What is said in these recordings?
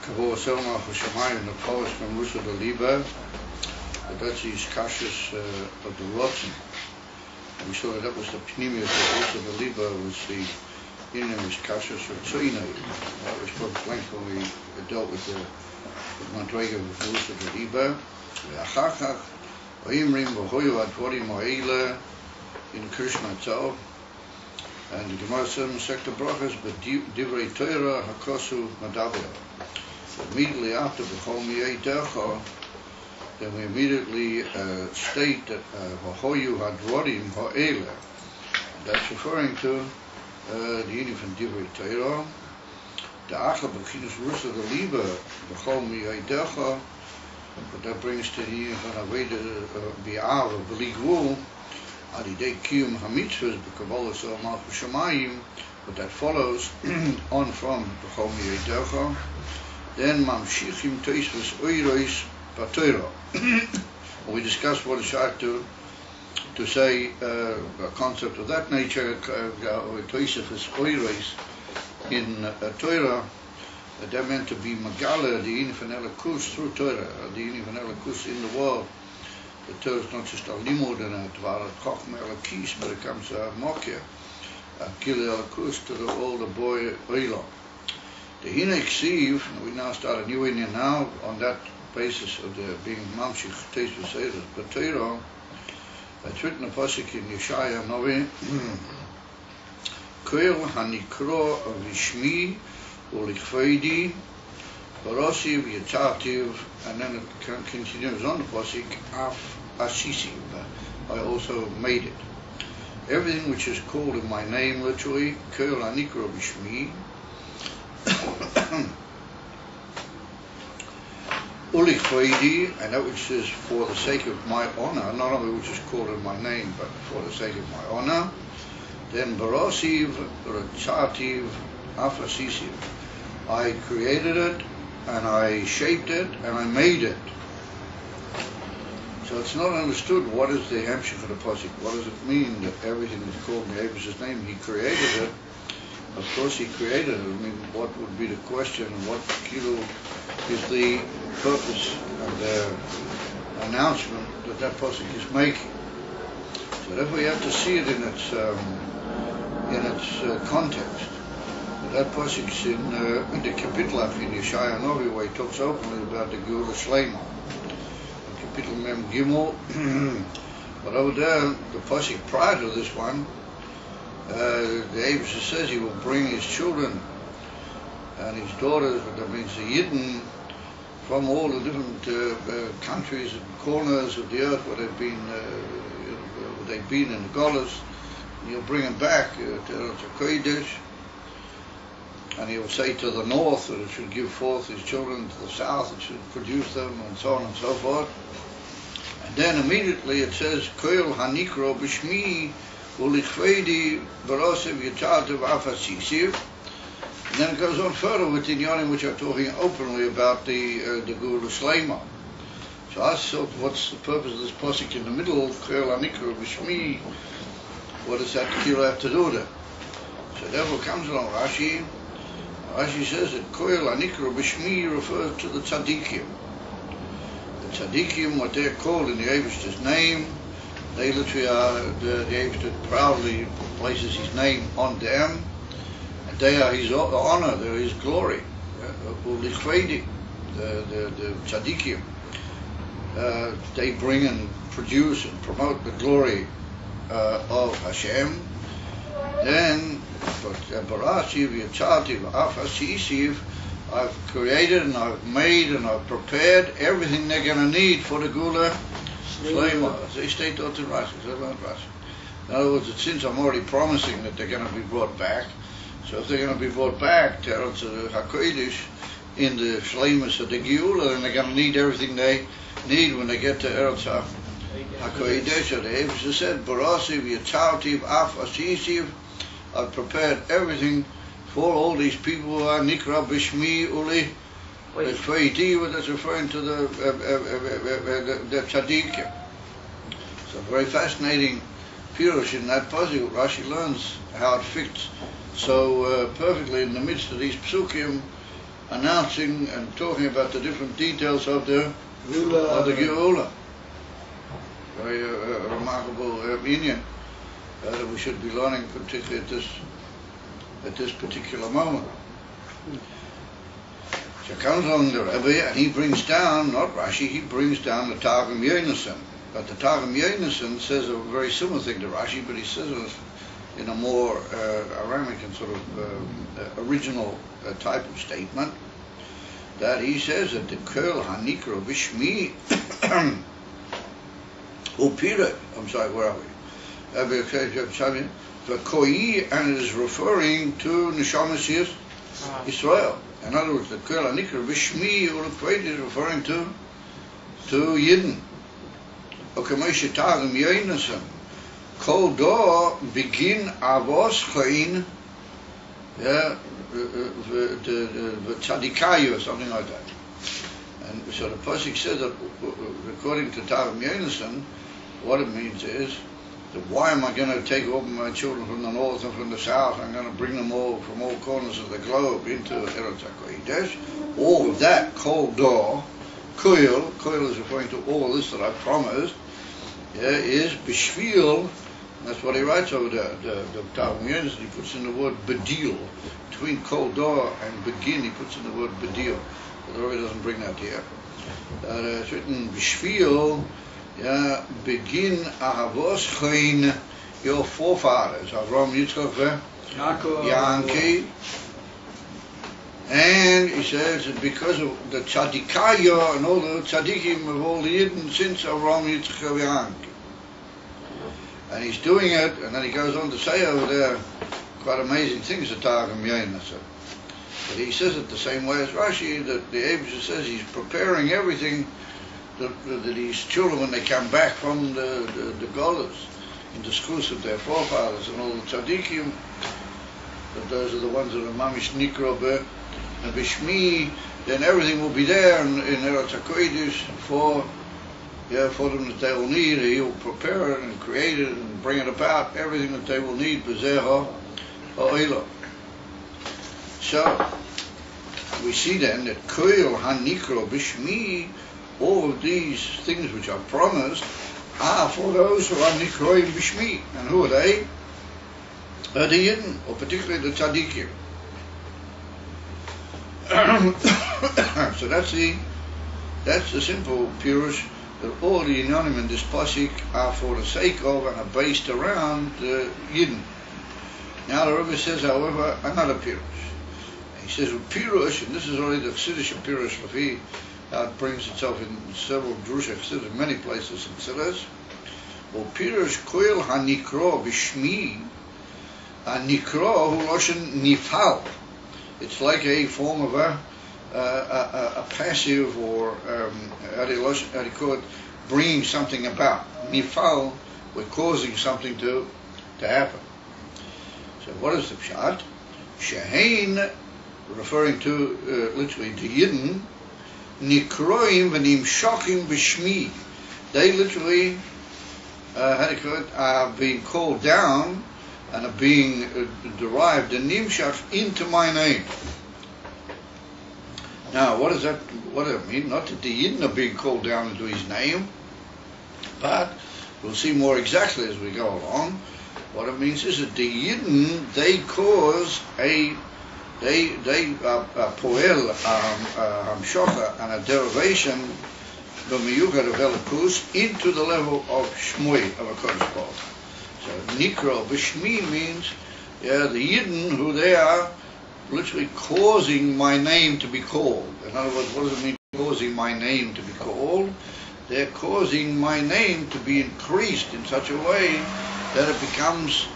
Kavor Selma Hushamayim, the Polish from Rusa de Liba, but that's his Kashas of the Rotzen. And we saw that was the Pneumius of Rusa de Liba, was the Inner's Kashas of Tsuine. That was put length when we dealt with the Madrega of Rusa de Liba. Achachach, Oimrim, Vohoyu Advorim Oile, in Krishna Tzal. And the Gemara says in Sector Brachas, but Divrei Torah Hakosu Madavia. Immediately after B'chol Miyei Dercha, then we immediately state that V'hoyu Hadvorim Ha'ele. That's referring to the unit from Divrei Torah. The Acha B'chinas Rusa de Liba B'chol Miyei Dercha, but that brings to the unit from Aveda Bi'av B'ligvul Adidei Kiyum HaMitzvahs B'Kabbalah Sel Malchus Shamayim, but that follows on from B'chol Miyei Dercha. Then Mamshichim Toisvus Oirois Batoira. We discussed what it's hard to say a concept of that nature, Toisvus Oirois in Torah. That meant to be Magala, the Inifan Elikus through Torah, the Inifan Elikus in the world. The Torah is not just a limud and a Dvar Chochmah Elikis, but it comes a Mokia, a Gil Elikus to all the boy Oilam. The Hine Ksiv, we now start a new Indian now on that basis of the being Mamshich Teisvus Eiros B'Torah. That's written a pasuk in Yeshaya Novi. Koel Hanikro Vishmi Ulichveidi Barosi V'Yatartiv, and then it continues on the pasuk Af Asisi. I also made it. Everything which is called in my name, literally Koel Hanikro Vishmi. Ulichveidi, and that which is for the sake of my honor, not only which is called in my name, but for the sake of my honor. Then Barasiv, Ratzativ, Afasisiv. I created it, and I shaped it, and I made it. So it's not understood what is the hemshich of the pasuk. What does it mean that everything is called in Abish's name? He created it. Of course, he created it. I mean, what would be the question? What kilo is the purpose and the announcement that pasuk is making? So therefore, you have to see it in its context. That pasuk is in the Kapitlach in Yeshaya Novi, where he talks openly about the Geula Shleima. Kapitel Mem Gimel. But over there, the pasuk prior to this one, the Abishah says he will bring his children and his daughters, that means the Yidden, from all the different countries and corners of the earth where they've been in the Golas, and he'll bring them back to Kodesh, and he'll say to the north that it should give forth his children, to the south it should produce them, and so on and so forth. And then immediately it says, Koel Hanikro B'Shmi Ulichveidi Barosev Yatartiv Afasisiv. And then it goes on further with the Inyanim, which are talking openly about the Geula Shleima. So I thought, what's the purpose of this pasuk in the middle? Koel Hanikro B'Shmi. What does that kilo have to do with it? So therefore comes along Rashi. Rashi says that Koel Hanikro B'Shmi refers to the tzaddikim. The tzaddikim, what they're called in the Abish's name, they literally are, the Abishah proudly places his name on them, and they are his honor, they're his glory. The tzaddikim, they bring and produce and promote the glory of Hashem. Then, Barasiv, Yatzartiv, Afasisiv, I've created and I've made and I've prepared everything they're going to need for the Geula Shleima. They state that in Rashi. In other words, since I'm already promising that they're going to be brought back, so if they're going to be brought back to HaKodesh in the Shleimus of the Geula, then they're going to need everything they need when they get to Eretz HaKodesh. So the Abishah said, Barasiv, Yatzartiv, Afasisiv, I've prepared everything for all these people who are Nikra Bishmi Uli Feiti, but that's referring to the tzaddikim. So very fascinating pirush in that pasuk. Rashi learns how it fits so perfectly in the midst of these psukim announcing and talking about the different details of the Geula. Very remarkable opinion that we should be learning, particularly at this particular moment. So comes along the Rebbe and he brings down, not Rashi, he brings down the Targum Yonasan. But the Targum Yonasan says a very similar thing to Rashi, but he says it in a more Aramic and sort of original type of statement, that he says that the Kol Hanikro Bishmi Upira, I'm sorry, where are we? The Koi, and it is referring to Neshamas Israel. In other words, the Kol Hanikro Bishmi Ulukveit is referring to Yidden. Okamesh Targum Yonasan. Kol do begin avos chayin, yeah, the tzadikayu or something like that. And so the pasuk says that, according to Targum Yonasan, what it means is that why am I going to take all my children from the north and from the south? I'm going to bring them all from all corners of the globe into Eretz HaKodesh. All of that, kol do, koil is referring to all this that I've promised, yeah, is bishvil. That's what he writes over there. The Targum Yonasan, he puts in the word bedil. Between kol do and begin, he puts in the word bedil. But the Rebbe doesn't bring that here. It's written bishvil, yeah, begin ahavos chayin, your forefathers, Avram, Yitzchak, Yankee. And he says that because of the tzadikaya and all the tzadikim of all the Yidden since Avram, Yitzchak, Yankee. And he's doing it, and then he goes on to say over there quite amazing things, the Targum Yonasan. But he says it the same way as Rashi, that the Abishah says he's preparing everything that his children, when they come back from the Golas, in the schools of their forefathers and all the tzaddikim, that those are the ones that are mamish nikro and bishmi, then everything will be there in Eretz HaKodesh for them that they will need. He will prepare it and create it and bring it about, everything that they will need. So we see then that Koil Hanikro Bishmi, all of these things which are promised are for those who are Nikroim Bishmi. And who are they? The Yidden, or particularly the Tzaddikim. So that's the simple Pirush, that all the Inyanim in this pasuk are for the sake of and are based around the Yidden. Now the Rebbe says, however, another Pirush. He says, Pirush, and this is already the Chiddush of Pirush Lafi, it brings itself in several Drusha Chiddush, in many places in Chiddush. Well, Pirush Koil HaNikro Bishmi, HaNikro Hu Loshen Nifal. It's like a form of a passive, or how do you call it, bringing something about. Nifal, we're causing something to happen. So what is the pshat? Shehein, referring to literally to Yidden, Nikroim v'nimshokim b'shmi. They literally, how do you call it, are being called down and are being derived and nimshach into my name. Now, what does it mean? Not that the Yidden are being called down into his name, but we'll see more exactly as we go along. What it means is that the Yidden, they cause they poel hamshocha and a derivation b'miyuchad of Elikus into the level of shmui, of a Kodesh Baruch. So nikro b'shmi means the Yidden, who they are literally causing my name to be called. In other words, what does it mean, causing my name to be called? They're causing my name to be increased in such a way that it becomes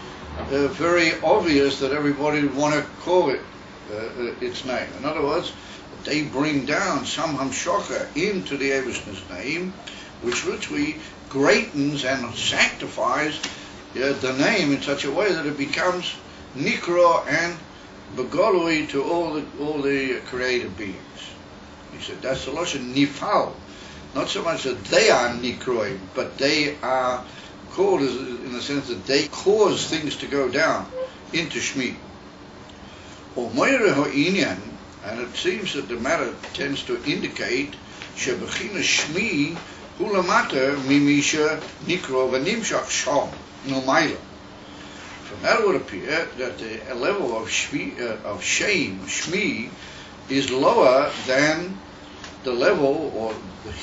very obvious that everybody would want to call it its name. In other words, they bring down some hamshocha into the Eibishter's name, which literally greatens and sanctifies the name in such a way that it becomes nikro and begolui to all the created beings. He said that's the lashon nifal. Not so much that they are nikroim, but they are called in the sense that they cause things to go down into Shmi. Or Moira Ho'inyan, And it seems that the matter tends to indicate שבחינת שמי הוא למטה ממי שנקרא ונמשך שם, מלמעלה. From that it would appear that the level of shame, shmi, is lower than the level, or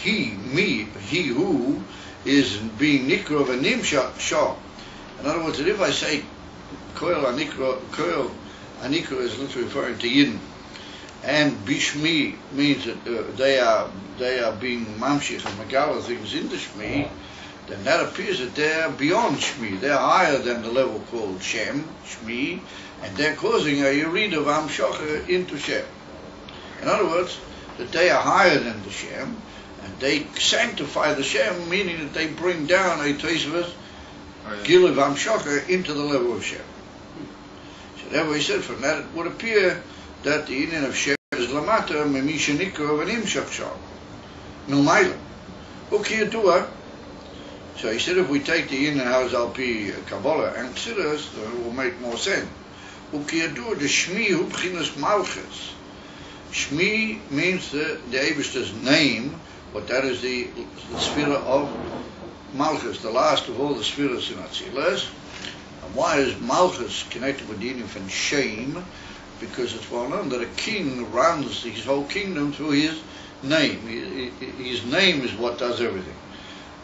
he, me, he who is being nikra v'nimshach shah. In other words, if I say koil anikra is literally referring to Yidden, and bishmi means that they are being mamshich and megala things into shmi, then that appears that they're beyond shmi. They're higher than the level called shem, shmi, and they're causing a yerida of amshacha into shem. In other words, that they are higher than the shem, and they sanctify the shem, meaning that they bring down a teisvus gil of amshacha into the level of shem. So therefore he said, from that it would appear that the union of shem is lamata memisha nikra v'nimshach sham milmayla ukiyadua. So he said, if we take the in and house al-pi Kabbalah and consider us, it will make more sense. Ukiyadua the shmi hu b'chinas malchus. Shmi means the Eibishter's name, but that is the sphere of Malchus, the last of all the spheres in Atzilas. And why is Malchus connected with the union from shame? Because it's well known that a king runs his whole kingdom through his name. His name is what does everything.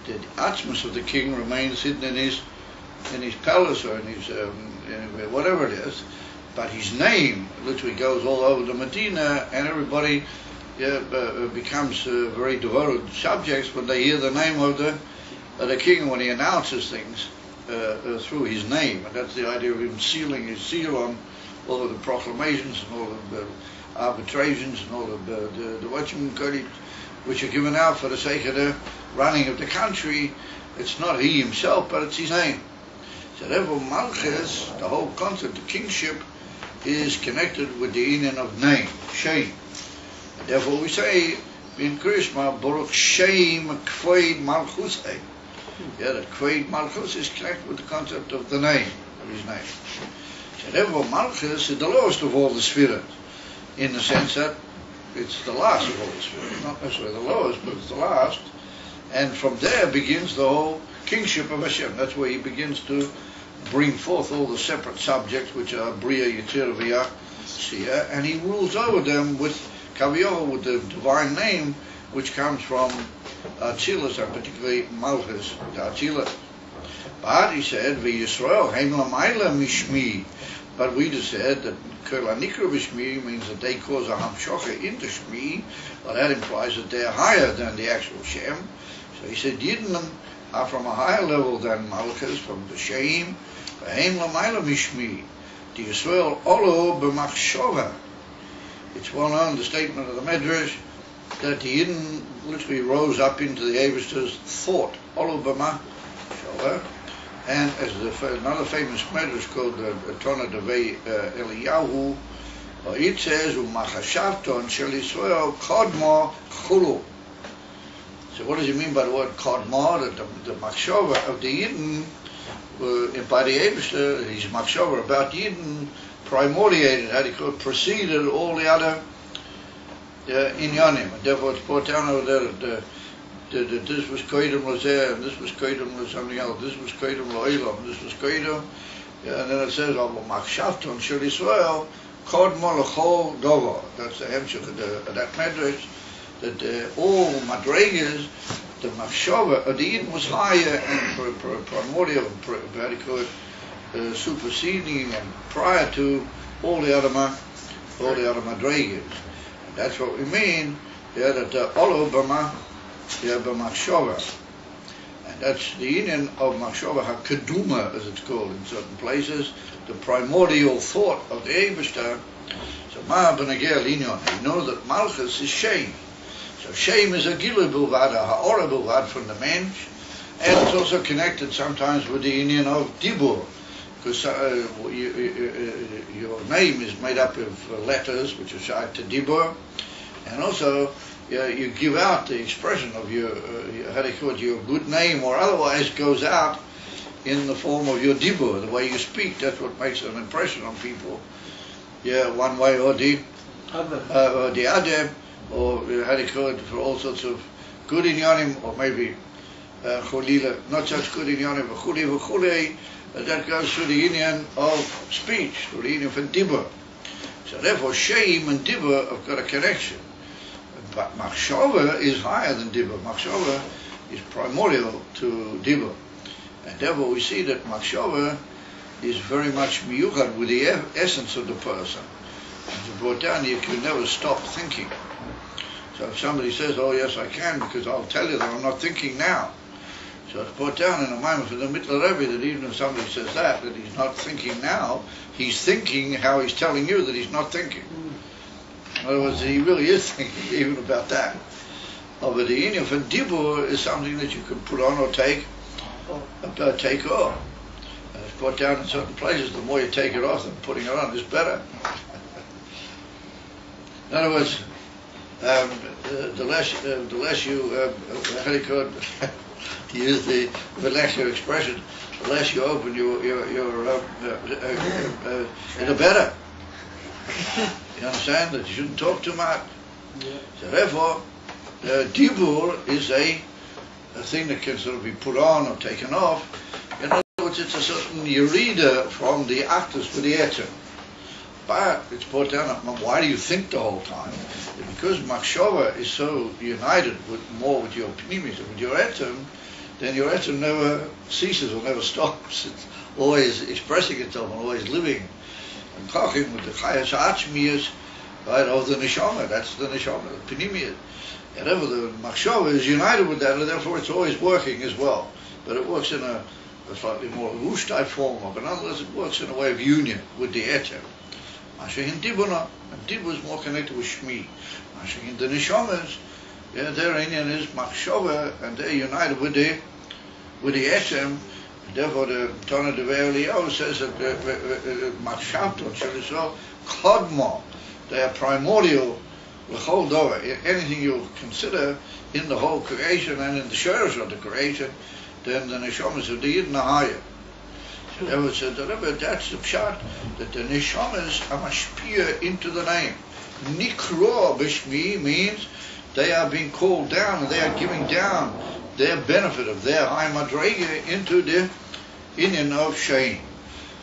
The atzmus of the king remains hidden in his palace or in his whatever it is. But his name literally goes all over the Medina, and everybody becomes very devoted subjects when they hear the name of the king, when he announces things through his name. And that's the idea of him sealing his seal on all of the proclamations and all of the arbitrations and all of the watchmen which are given out for the sake of the running of the country. It's not he himself, but it's his name. So therefore Malchus, the whole concept of kingship, is connected with the union of name, Shem. And therefore we say in Krishma, Baruch Shem Kveid Malchus. Yeah, that Kveid Malchus is connected with the concept of the name, of his name. So therefore Malchus is the lowest of all the spheres, in the sense that it's the last of all the spheres, not necessarily the lowest, but it's the last. And from there begins the whole kingship of Hashem. That's where he begins to bring forth all the separate subjects, which are Bria, Yitzir, V'yah, Sia, and he rules over them with Kaviyah, with the divine name, which comes from Atzilus, and particularly Malchus, the Atzilus. But he said, V'Yisrael, Heim Lamayla Mishmi. But we just said that Kol HaNikra B'Shmi means that they cause a Hamshocha into Shmi, but that implies that they are higher than the actual Shem. So he said, Yidden are from a higher level than Malchus, from the Shem. V'Heim Lamayla Mishmi. The Yisrael Olo B'Machshova. It's well known, the statement of the Medrash, that the Yidden literally rose up into the Eibishter's thought. Olo B'Machshova. And as another famous medrash called the Tona Devei Eliyahu, it says, "Umachashavton shel Yisrael kodmo chulu." So what does it mean by the word kodmo? That the machshava of the Yidden, by the Eibishter, his machshava about Yidden, primordiated, how do you call it, preceded all the other inyanim. And therefore it's brought down over there that this was koydem lozeh, and this was koydem lo something else, this was koydem lo ilam, this was koydem, and then it says, "Machshavton shel Yisrael kodmo l'chol dover." That's the hemshech of that medrash, that all madregas, the machshava of the Yidden was higher and primordial, how do you call it, superseding and prior to all the other madregas. And that's what we mean, that the Olo B'Machshava. And that's the union of Machshava HaKeduma, as it's called in certain places, the primordial thought of the Eibishter. So Ma B'Nagel Inyon, you know that Malchus is Shem. So Shem is a Gilu Bilvad, a Ha'ora Bilvad from the Mensch, and it's also connected sometimes with the union of Dibur, because your name is made up of letters which are shayach to Dibur, and also you give out the expression of your your good name, or otherwise goes out in the form of your dibur, the way you speak. That's what makes an impression on people. Yeah, one way or the or the Adem, or how they call it, for all sorts of good inyanim, or maybe Cholila, not such good inyanim, but Chuli, that goes through the union of speech, through the union of Dibur. So therefore, Shame and Dibur have got a connection. But Machshava is higher than Dibur. Machshava is primordial to Dibur. And therefore we see that Machshava is very much miyuchad with the essence of the person. As it's brought down, you can never stop thinking. So if somebody says, oh yes I can, because I'll tell you that I'm not thinking now. So it's brought down in a moment for the Mittler Rebbe that even if somebody says that he's not thinking now, he's thinking how he's telling you that he's not thinking. In other words, he really is thinking even about that. But the inyan for Dibur is something that you can put on or take off. And it's brought down in certain places, the more you take it off than putting it on is better. In other words, the less you, how do you call it, to use the vernacular expression, the less you open the better. You understand that you shouldn't talk too much. Yeah. So therefore, Dibur is a thing that can sort of be put on or taken off. In other words, it's a certain yerida from the actus for the etzem. But it's brought down, why do you think the whole time? Because Machshava is so united more with your pnimis, with your etzem, then your etzem never ceases or never stops. It's always expressing itself and always living. And talking with the chayas ha'atzmiyas, right, of the neshama, that's the neshama, the pnimiyas. And therefore the machshava is united with that, and therefore it's always working as well. But it works in a slightly more rush type form, but nonetheless it works in a way of union with the etzem. Mashiach in Dibur, and Dibur is more connected with Shmi. Mashiach in the neshamas, their union is machshava, and they're united with the etzem. Therefore, the Tana Devei Eliyahu says that Machshavtot Shalisol Kodmo, they are primordial, l'chol dover. Anything you consider in the whole creation and in the shores of the creation, then the neshamas of the Yidden are higher. So therefore, said that's the pshat, that the neshamas are mashpia into the name. Nikro b'shmi means they are being called down and they are giving down their benefit of their high madrega into the inyan of Shein.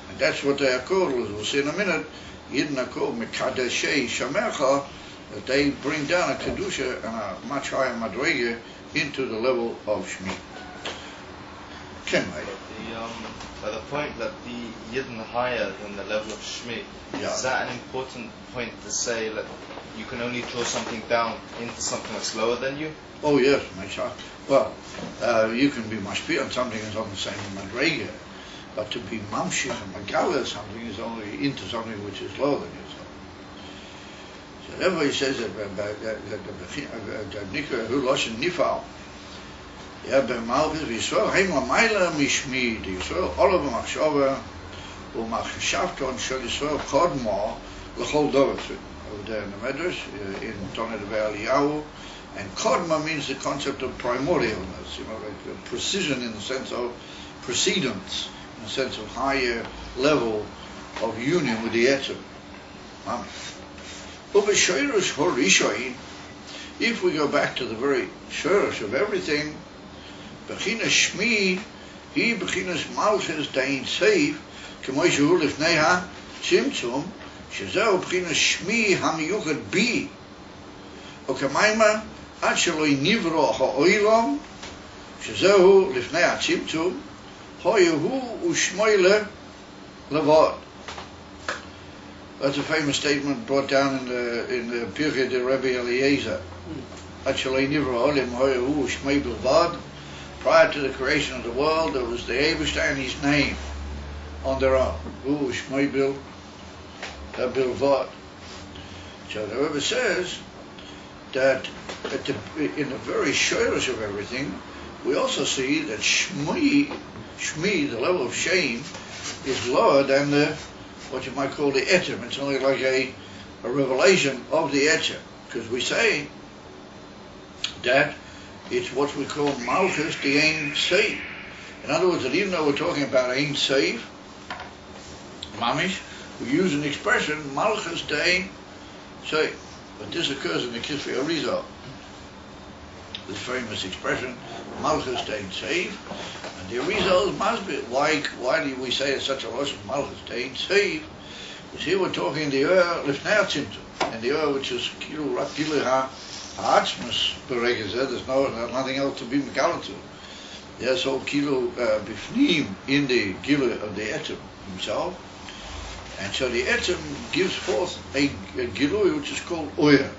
And that's what they are called, as we'll see in a minute. Yidden are called Mekadeshei Shamecha, that they bring down a Kedusha and a much higher madrega into the level of Shmi. By the point that the Yidden higher than the level of Shmi, is that an important point to say that you can only draw something down into something that's lower than you? Oh yes, my child. Well, you can be mashpia on something that's on the same madrega, but to be mamshich and magala something is only into something which is lower than yourself. So therefore he says that Nikra hu loshen nifal. Yeah, b'malchus v'yisrael heim l'mayla mishmi. The Yisrael olav machshava u'machshavton shel Yisrael kodmo l'chol dover. Over there in the Medrash, in Tana Devei Eliyahu. And Kodma means the concept of primordialness, like precision in the sense of precedence, in the sense of higher level of union with the etzem. If we go back to the very shorish of everything, Bechinas Shmi, he Bechinas Malchus Dain Seif, K'moy shehu lifnei ha-tzimtzum, shezeu Bechinas Shmi ha-miyuchad bi, וכמיימה עד שלא נברא העולם שזהו לפני הצמצום הוא ושמוילה לבד. That's a famous statement brought down in the Pirkei de Rabbi Eliezer. עד שלא נברא העולם הוא ושמוילה לבד. Prior to the creation of the world, there was the Eibishter and his name on their own. הוא ושמוילה לבד. So the Rebbe says that in the very shorish of everything, we also see that Shmi, the level of shame, is lower than what you might call the etzem. It's only like a revelation of the etzem, because we say that it's what we call Malchus, the Ein Seif. In other words, that even though we're talking about Ein Seif, Mamish, we use an expression, Malchus, the Ein So, but this occurs in the Kisvei Arizal. This famous expression, Malchus Dein Save, and the Arizal must be. Why do we say it's such a loss of Malchus Dein Save? Because here we're talking the Lifnei Tzimtzum, and the which is Kilu Ha'atzmus Beregezeh. There's nothing else to be Megala to. There's all Kilu Bifnim in the Gilu of the Etzem himself, and so the Etzem gives forth a Gilui which is called Oyer.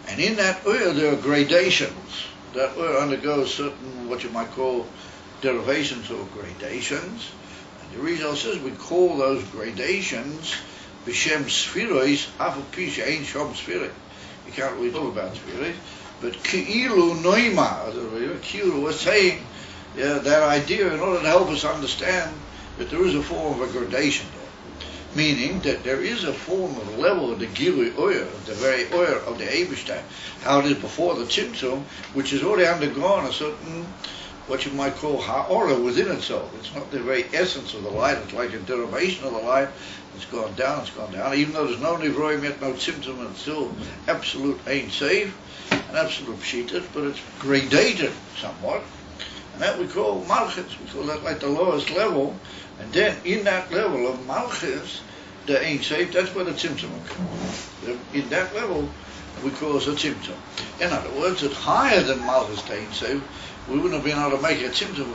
And in that Oyer there are gradations. That Oyer undergoes certain, what you might call, derivations or gradations. And the Rizal says we call those gradations B'Shem Sfiros, Afapi She'ein Shom Sfiros. You can't really talk about Sfiros, but Ki'ilu Noima, Ki'ilu was saying that idea in order to help us understand that there is a form of a gradation there. Meaning that there is a form of level of the Gilui Oyer, the very Oyer of the Eibishter, how it is before the Tzimtzum, which has already undergone a certain, what you might call Ha'ora within itself. It's not the very essence of the light, it's like a derivation of the light. It's gone down, even though there's no Nivroim yet, no Tzimtzum, and it's still absolute Ein Seif, an absolute Pshitas, but it's gradated somewhat, and that we call Malchus. We call that like the lowest level. And then in that level of Malchus, the Ein Seif, that's where the Tzimtzum occurs. In that level, we call it a Tzimtzum. In other words, it's higher than Malchus, the Ein Seif. We wouldn't have been able to make a Tzimtzum.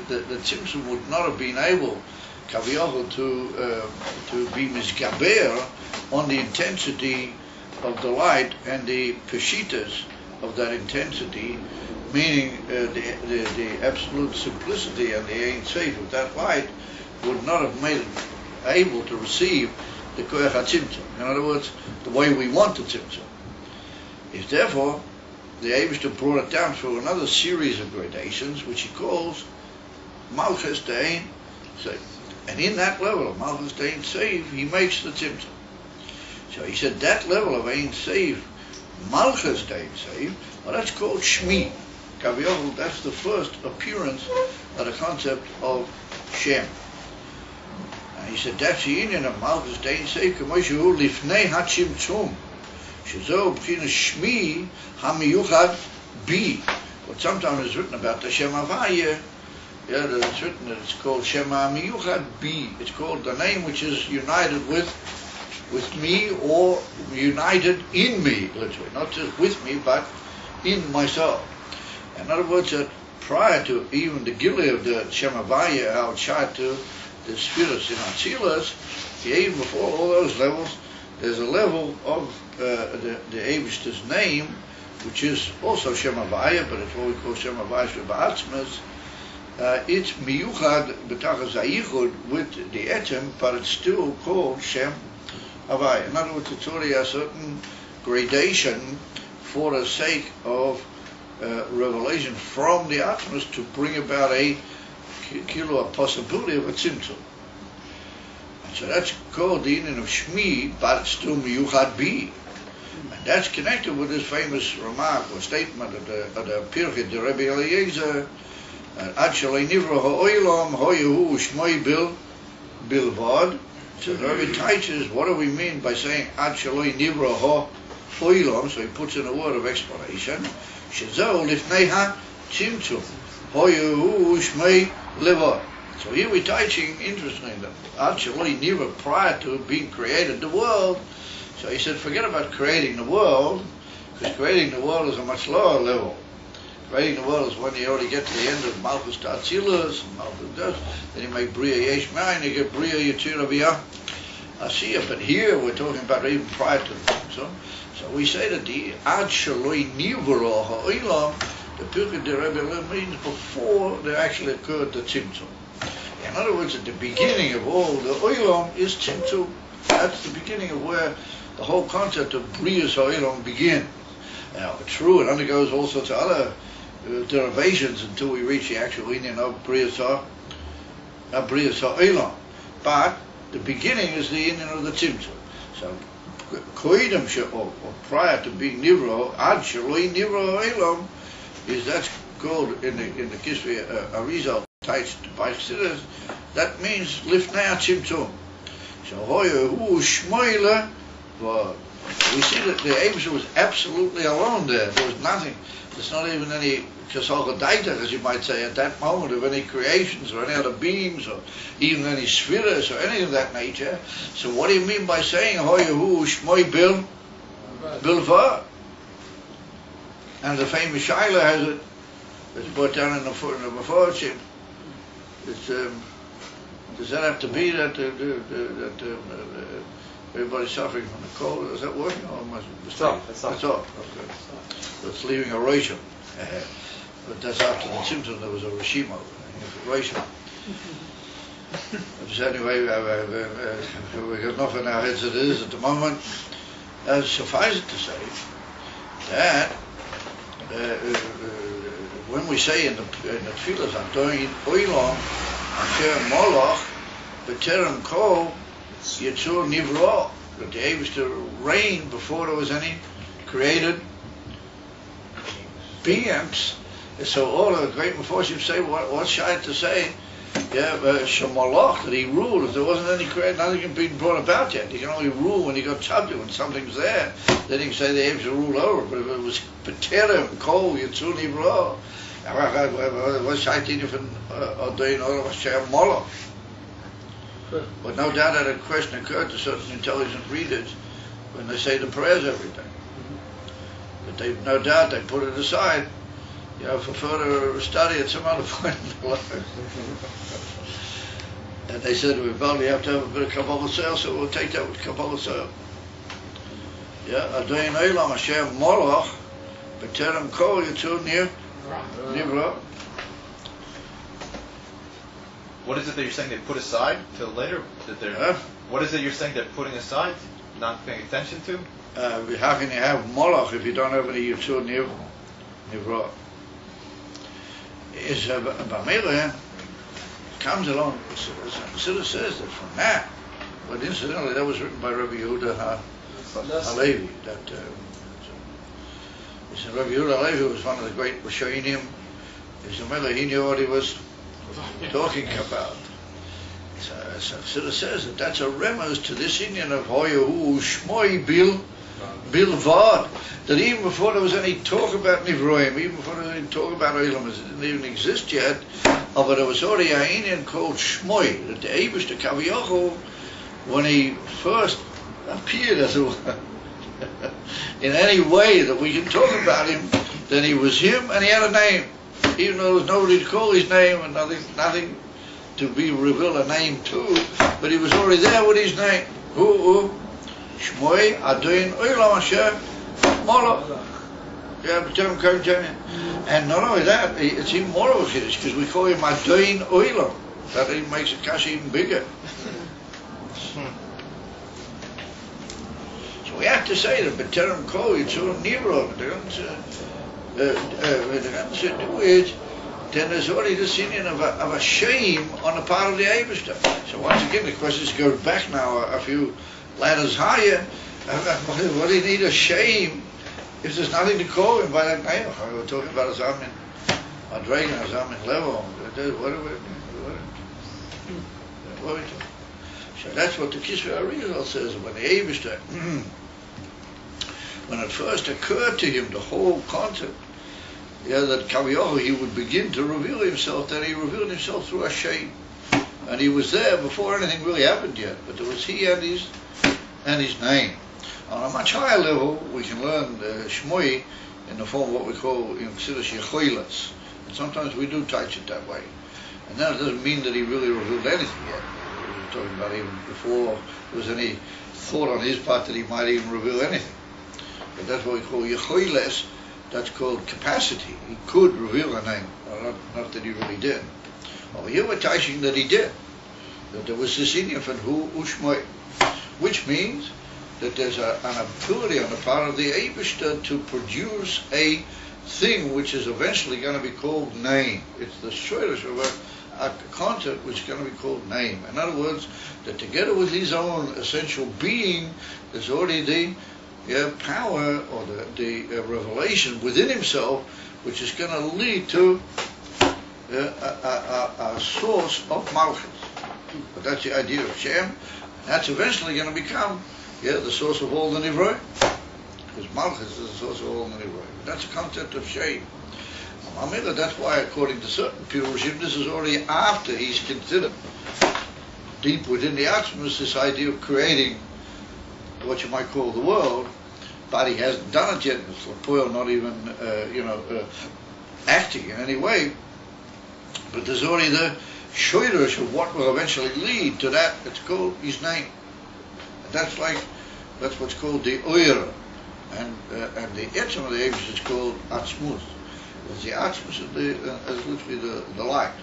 The Tzimtzum would not have been able, Kaviyachol, to be misgaber on the intensity of the light and the peshitas of that intensity, meaning the absolute simplicity and the Ein Seif of that light would not have made it able to receive the Koyach HaTzimtzum. In other words, the way we want the Tzimtzum. If therefore, the Eibishter brought it down through another series of gradations, which he calls Malchus Dein Seif. And in that level of Malchus Dein Seif, he makes the Tzimtzum. So he said that level of Ein Seif, Malchus Dein Seif, well, that's called Shmi. Kaviyachol, that's the first appearance of the concept of Shem. And he said that's the union of Malchus Dein Seif, K'moshehu Lifnei HaTzimtzum, Shezo B'chinas Shmi HaMiyuchad Bi. What sometimes is written about the Shem Havaya, it's written that it's called Shem HaMiyuchad Bi. It's called the name which is united with me, or united in me, literally. Not just with me, but in myself. In other words, that prior to even the Gilui of the Shem Havaya, how it's shot to the spirits in Atzilas, even before all those levels, there's a level of the Eibishter's name, which is also Shem Havaya, but it's what we call Shem Havaya Sheba'atzmas. It's miyuchad b'tachas hayichud with the etzem, but it's still called Shem Havaya. In other words, it's already a certain gradation for the sake of revelation from the Atmas to bring about a possibility of a tzimtzum. So that's called the union of Shmi, but it's still miyuchad bi. And that's connected with this famous remark or statement of the Pirkei de Rebbe Eliezer, Ad shalei nivra ha'olam hoyehu u'shmoi bilvad. So the Rebbe teaches, what do we mean by saying Ad shalei nivra ha'olam? So he puts in a word of explanation. Shezeu lifnei ha'tzimtzum hoyehu u'shmoi bilvad. So here we're teaching, interestingly, that Ad shalei nivra, prior to being created the world. So he said, forget about creating the world, because creating the world is a much lower level. Creating the world is when you already get to the end of Malchus Ta'atzilas, and Malchus does, then you make Bria Yesh Ma'ayin, you get Bria Yetzirah B'Yah Asiyah. But here we're talking about even prior to the Tzimtzum. So we say that the Ad Shaloi Nivra Ha'olam, the Pirkei de Rebbe means before there actually occurred the Tzimtzum. In other words, at the beginning of all, the Olam is Tzimtzum. That's the beginning of where the whole concept of Brias Ha'olam begins. Now, it's true, it undergoes all sorts of other derivations until we reach the actual union of Brias Ha'olam. But the beginning is the union of the Tzimtzum. So, Koidem or prior to being Nivro, Ad Shaloi Nivro Ha'olam, that's called in the Kisvei Arizal Taich by Chassidus, that means Lifnei HaTzimtzum. So Hoya Hu Shmoile, We see that the Eibusher was absolutely alone there. There was nothing. There's not even any Kasogadaita, as you might say, at that moment of any creations or any other beings or even any spheres or any of that nature. So what do you mean by saying Hoyahu Shmoi Bilva? And the famous Shaila has it. It's brought down in the Meforshim. Does that have to be that everybody's suffering from the cold? Is that working? Or That's all. That's all. Okay. So it's leaving a ration. But that's after the symptom. There was a Rishima, a ration. So anyway, we've got enough in our heads as it is at the moment. Suffice it to say that when we say in the tefillas, Adoin Oilon, Asher Moloch, B'terem Kol, Yitzur Nivro, that the Eibusher reigned before there was any created beings. So all the great Meforshim say, what's shy to say? Yeah, Shemaloch, that he ruled. If there wasn't any created, nothing had been brought about yet. He can only rule when he got subject, when something's there. Then he can say the Eibusher ruled over. But if it was B'terem Kol, Yitzur Nivro, what's shy to you from Adoin Oilon, Asher Moloch? But no doubt that a question occurred to certain intelligent readers when they say the prayers every day. But they, no doubt, they put it aside, for further study at some other point in their life. And they said we probably have to have a bit of Kabbalah Sale, so we'll take that with Kabbalah Sale. Adoin Olam Hashem Moloch, B'terem Kol Yitzur Nivra. What is it that you're saying they put aside till later? What is it you're saying they're putting aside, not paying attention to? How can you have Moloch if you don't have any Yitzur Nivra? Is Bamela comes along. Chassidus says that from that, but incidentally that was written by Rabbi Yehuda Halevi. Rabbi Yehuda Halevi was one of the great Rishonim. He knew what he was talking about. So Chassidus says that that's a remez to this Indian of Hoyahu Shmoi Bilvad, that even before there was any talk about Nivroim, even before there was any talk about Olam, it didn't even exist yet, but there was already an Indian called Shmoi, that the Eibusher Kaviyachol, when he first appeared as a in any way that we can talk about him, then he was him and he had a name. Even though there was nobody to call his name and nothing to be revealed a name to, but he was already there with his name. Shmoi Adoin Olam Asher Moloch. And not only that, it's even more of a chiddush because we call him Adoin Olam. That even makes the kasha even bigger. So we have to say that B'terem Kol Yitzur Nivro. The do it, then there's already this Indian of a shame on the part of the Eibusher. So once again, the question goes back now a few ladders higher. What do you need a shame if there's nothing to call him by that name? We were talking about Azamin Dragon, Azamin Level. What are we talking? So that's what the Kisvei Arizal says when the Eibusher, when it first occurred to him, the whole concept, that Kaviyahu, he would begin to reveal himself, that he revealed himself through a shame. And he was there before anything really happened yet, but there was he and his name. On a much higher level, we can learn Shmoi in the form of what we call in Chassidus Yechoilas. And sometimes we do touch it that way. And that doesn't mean that he really revealed anything yet. We were talking about even before there was any thought on his part that he might even reveal anything. But that's what we call Yechoilas. That's called capacity. He could reveal a name, not that he really did. Over here we're touching that he did. That there was this Indian from Ushmoi, which means that there's an ability on the part of the Eibusher to produce a thing which is eventually going to be called name. It's the shortage of a concept which is going to be called name. In other words, that together with his own essential being, there's already the power or the revelation within himself, which is going to lead to a source of Malchus. But that's the idea of Shem. That's eventually going to become Yeah, the source of all the Nivroi. Because Malchus is the source of all the Nivroi. That's a concept of shame. That's why, according to certain Pirushim, this is already after he's considered deep within the Atzmus, this idea of creating what you might call the world, but he hasn't done it yet. It's Lapoil not even, acting in any way. But there's already the shoyrush of what will eventually lead to that. It's called his name. And that's what's called the Oyer. And the Etzem of the Eibush is called Atzmus. The Atzmus is literally the light.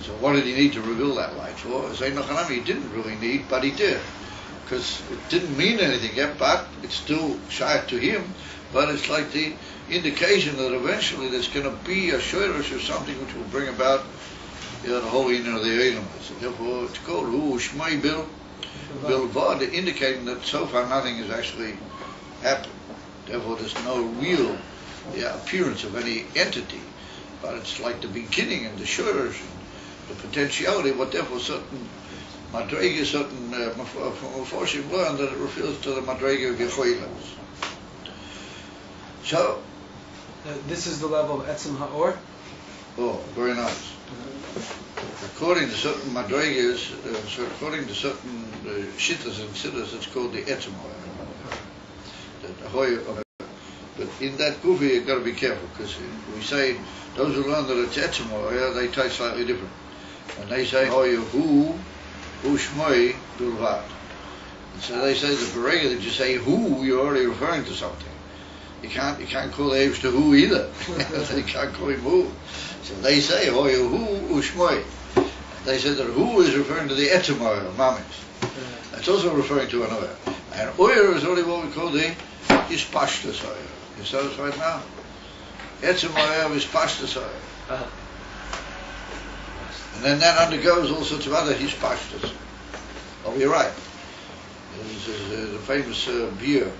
So what did he need to reveal that light for? He didn't really need, but he did. Because it didn't mean anything yet, but it's still shy to him. But it's like the indication that eventually there's going to be a shoyrush of something which will bring about the whole union of the elements. Therefore it's called Hu Shmai Bilvad, indicating that so far nothing has actually happened. Therefore there's no real appearance of any entity, but it's like the beginning and the shoyrush, the potentiality, whatever certain Madrega, certain Mephoshim learn that it refers to the Madrega of Yechoilans. So, this is the level of Etzem Ha'or? Oh, very nice. According to certain Madregas, according to certain Shittas and Siddhas, it's called the Etzem Ha'or. But in that Gufi, you've got to be careful, because we say, those who learn that it's Etzem Ha'or, they take slightly different. And they say, Hoya Hu Shmoi Bilvad. So they say the Berega that you say Hu, you're already referring to something. You can't call the Eibush to Hu either. You can't call him Hu. So they say Hoya Hu Shmoi. They say that Hu is referring to the Etzem Ha'or, Mamish. That's also referring to an Oyer. And Oyer is only what we call the Ispashtas Oyer. You satisfied now? Etzem Ha'or Ispashtas Oyer. And then that undergoes all sorts of other Hispashtas. Oh, you're right. There's the famous beer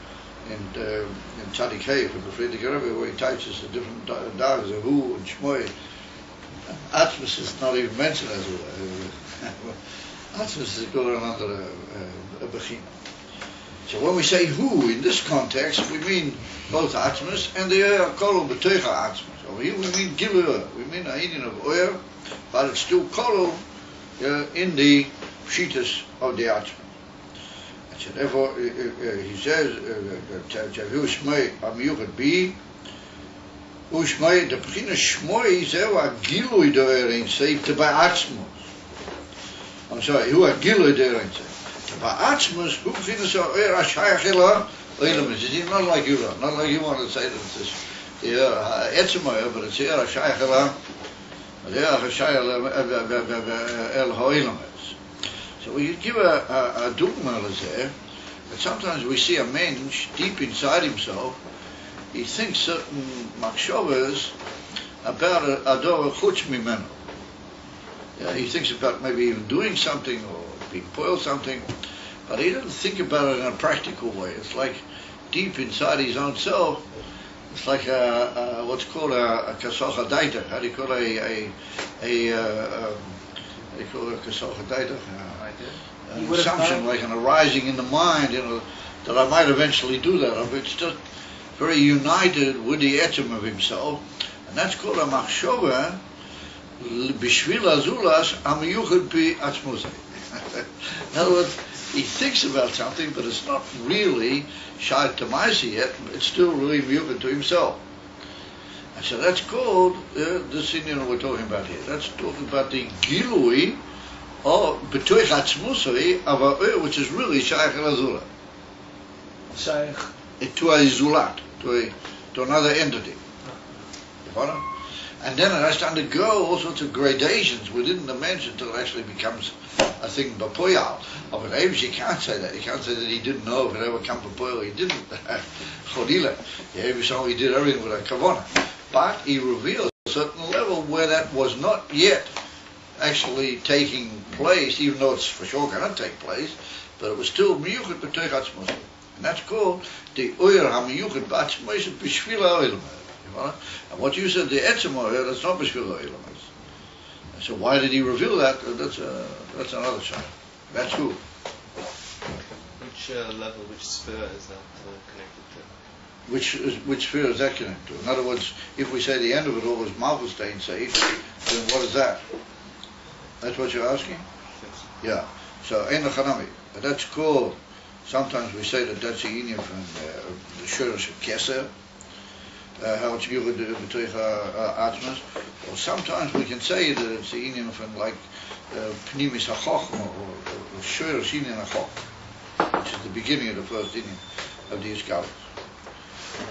in Tzadik Hay from the Friedrich Rebbe, where he teaches the different dagas of Hu and Shmoi. Atzmus is not even mentioned as a Atzmus is going under a Bechina. So when we say Hu in this context, we mean both Atzmus and the Kolom B'Teicha Atzmus. Over here we mean Gilur, we mean a Indian of Oyer, but it's still Kolom in the Shitas of the Atzmus. So therefore, he says, Hu Shmoi Amiyuchat Bi, Hu Shmoi, the Bechina Shmoi, Zehu HaGilui Do'erin Sei, Teba Atzmus. I'm sorry, Hu HaGilui Do'erin Sei. Ba'atzmus, Hu Bechina So'er HaShayach Ela, Eilamis. It's not like you want to say that it's this, Etzem Ha'or, but it's Er HaShayach Ela, Er HaShayach El Ha'eilamis. So we could give a dogma there, that sometimes we see a mensch deep inside himself, he thinks certain machshavas about a dor chutz mimenu. He thinks about maybe even doing something or being poiled something, but he doesn't think about it in a practical way. It's like deep inside his own self. It's like what's called a kasocha daita. How do you call kasocha daita? An assumption, like an arising in the mind, that I might eventually do that. It's just very united with the etzem of himself, and that's called a machshava b'shvil azulas amiyuchad bi atzmusay. In other words, he thinks about something, but it's not really shayat to Maisi yet. It's still really miyuchad to himself. And so that's called this Indian we're talking about here. That's talking about the gilui or b'toich atzmusay of a which is really shayach al-azula. Shayach. To a zulat, to another entity. You follow? And then it has to undergo all sorts of gradations within the mensch until it actually becomes a thing b'poyal. Of an Eibush, you can't say that. You can't say that he didn't know if it ever come b'poyal. He didn't. Chodila. The Eibush only did everything with a kavanah. But he revealed a certain level where that was not yet actually taking place, even though it's for sure going to take place, but it was still miyuchat b'toich atzmusay. And that's called the Oyer HaMiyuchat B'Atzmos B'Shvil HaOilamis. And what you said, the Etzem Ha'or, that's not B'Shvil HaOilamis. So why did he reveal that? That's another side. That's who. level, which sphere is that connected to? Which sphere is that connected to? In other words, if we say the end of it all is Malchusstein Seif, then what is that? That's what you're asking? Yes. Yeah. So, Ein Chanami. That's called, sometimes we say that that's the union from the Shurish of Keser, how it's used between Atmas. Or sometimes we can say that it's the union from like Pnimis HaChochma or Shurish Union HaChoch, which is the beginning of the first union of these scholars.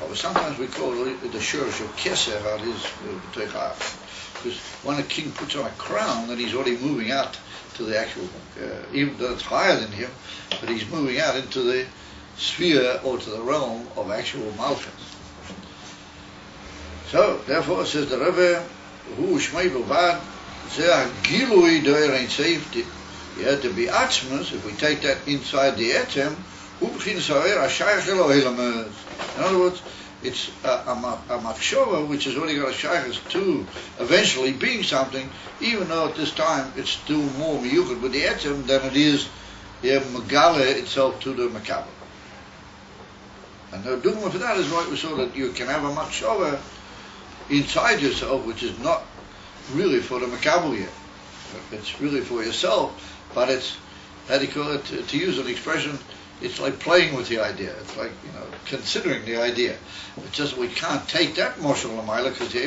Or sometimes we call it the Shurish of Keser, how it is between Atmas. Because when a king puts on a crown, then he's already moving out to the actual, even though it's higher than him, but he's moving out into the sphere or to the realm of actual Malchus. So, therefore, says the Rebbe, Hu Shmei Bilvad, Zeh Gilui Doer Ein Seif, to be Atzmus, if we take that inside the Etzem, Hu B'chinas Ha'er HaShayach Elo Helames. In other words, it's a machshava which has already got a shaykhs to eventually being something, even though at this time it's still more miyuchad with the etzem than it is megale itself to the makabel. And the dogma for that is right, we saw that you can have a machshava inside yourself which is not really for the makabel yet. It's really for yourself, but it's, how do you call it, to use an expression, it's like playing with the idea. It's like, considering the idea. It's just we can't take that Moshe Lamaila because he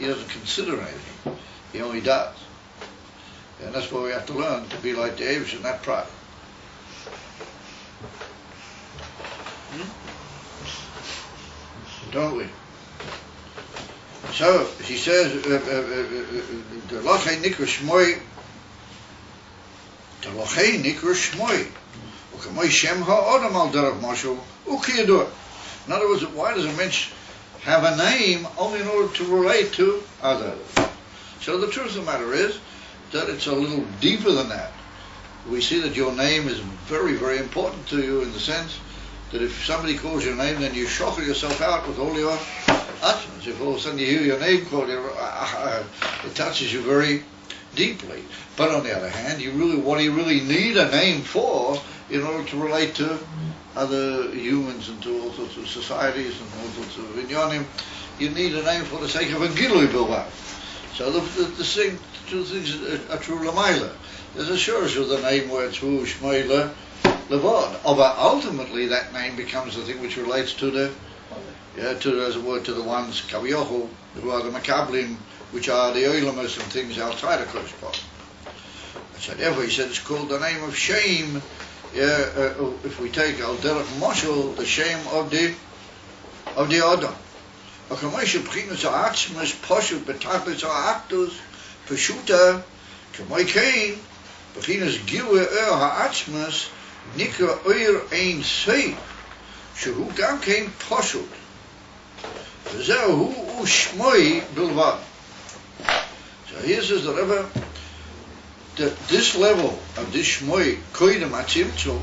doesn't consider anything. He only does. And that's why we have to learn to be like the Avish in that part. Don't we? So, he says, the Lachei Nikra Shmoi, the Lachei Nikra Shmoi. In other words, why does a mensch have a name only in order to relate to others? So the truth of the matter is that it's a little deeper than that. We see that your name is very, very important to you in the sense that if somebody calls your name, then you shock yourself out with all your utterance. If all of a sudden you hear your name called, it touches you very deeply. But on the other hand, what do you really need a name for in order to relate to other humans and to all sorts of societies and all sorts of inyanim? You need a name for the sake of a gilui bilbao. So the two things are true lamaila. There's a shurish of the name where it's hu shmeila levod. But ultimately that name becomes the thing which relates to the as a word to the ones kaviyohu who are the makablim, which are the oilamos and things outside of Kodesh Baruch. So therefore he said it's called the name of shame. If we take al derech moshel, the shame of the Adam. Akamoisha b'chinas ha'atzmas poshut b'tachlis ha'aktus peshuta k'moi kein b'chinas gilui ha'atzmas nikra ein seif shehu gam kein poshut v'zehu u'shmoi bilvad. So here says the Rebbe that this level of this shmoi koidem atzimtzum,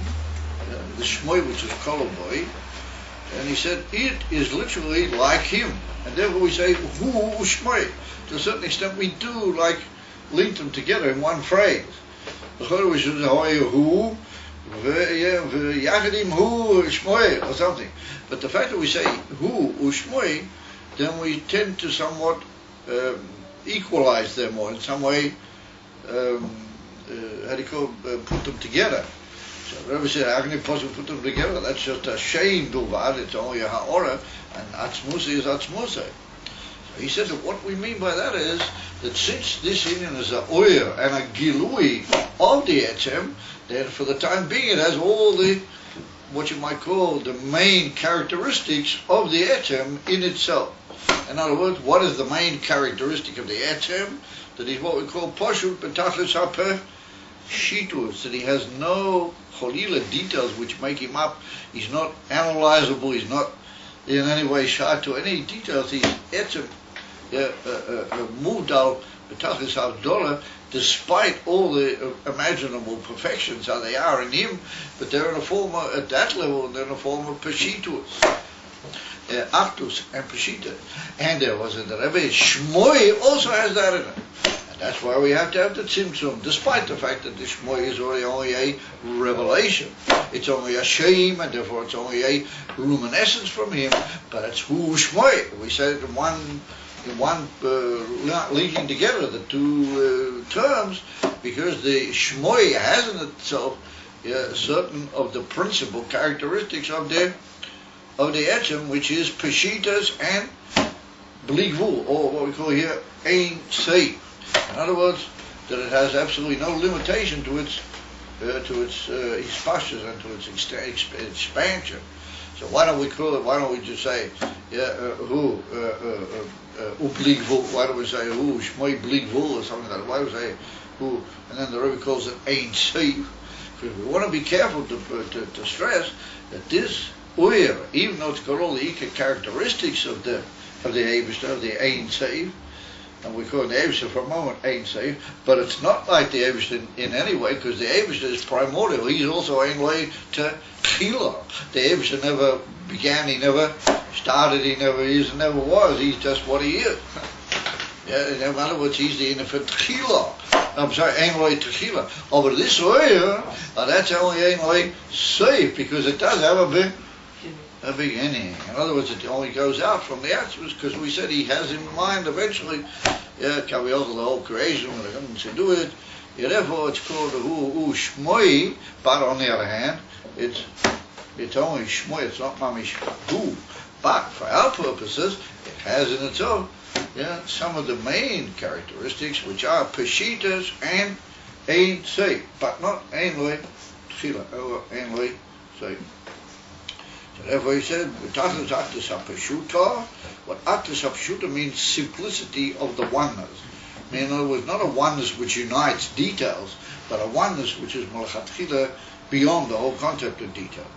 the shmoi which is koloboy, and he said it is literally like him, and therefore we say hu shmoi. To a certain extent we do like link them together in one phrase. The chorus we should say hu yachadim hu shmoi or something. But the fact that we say hu shmoi, then we tend to somewhat equalize them or in some way put them together. So the Rebbe said, how can you possibly put them together? That's just a shame bilvad, it's only a ha'ora, and atzmusa is atzmusa. So he said that what we mean by that is that since this union is a oyer and a gilui of the etzem, then for the time being it has all the, what you might call, the main characteristics of the etzem in itself. In other words, what is the main characteristic of the etzem? That is what we call poshut b'tachlis ha'peh shitus, that he has no cholila details which make him up. He's not analyzable, he's not in any way shot to any details. He's etzem mudal b'tachlis ha'avdola, despite all the imaginable perfections how they are in him, but they're in a form of, at that level, they're in a form of peshitus. Actus and Peshita. And there was the Rebbe Shmoi also has that in it. And that's why we have to have the Tzimtzum, despite the fact that the Shmoy is only a revelation. It's only a shame, and therefore it's only a luminescence from him, but it's Hu Shmoy. We said in one linking together the two terms, because the Shmoy has in itself certain of the principal characteristics of the Etzem, which is Peshitas and Bligvul, or what we call here Ein Seif. In other words, that it has absolutely no limitation to its hispashas and to its expansion. So why don't we call it? Why don't we just say Hu Bligvul? Why don't we say Hu Shmoy Bligvul or something like that? Why do we say Hu? And then the Rebbe calls it Ein Seif. Because we want to be careful to stress that this Uyer, even though it's got all the characteristics of the Eibishter, of the Ein Seif, and we call the Eibishter for a moment Ein Seif, but it's not like the Eibishter in any way, because the Eibishter is primordial. He's also Ein Loi to Chila. The Eibishter never began, he never started, he never is, and never was. He's just what he is. Yeah, in other words, he's the Infinite Chila. I'm sorry, Ein Loi to Chila. Oh, but this Uyer, that's only Ein Loi Seif, because it does have a beginning. In other words, it only goes out from the Atzmus, because we said he has in mind eventually, Kaviyot, the whole creation, when it comes to do it. Therefore, it's called the Hu Shmoy, but on the other hand, it's only Shmoy, it's not Mamish Hu. But for our purposes, it has in itself some of the main characteristics, which are Peshitas and Ein Seif, but not Ein Loi Tchila, or Ein Loi Seif. So therefore he said, Tachlis Atlas HaPeshuta. What Atlas HaPeshuta means, simplicity of the oneness. I mean, in other words, not a oneness which unites details, but a oneness which is Malachatchila beyond the whole concept of detail.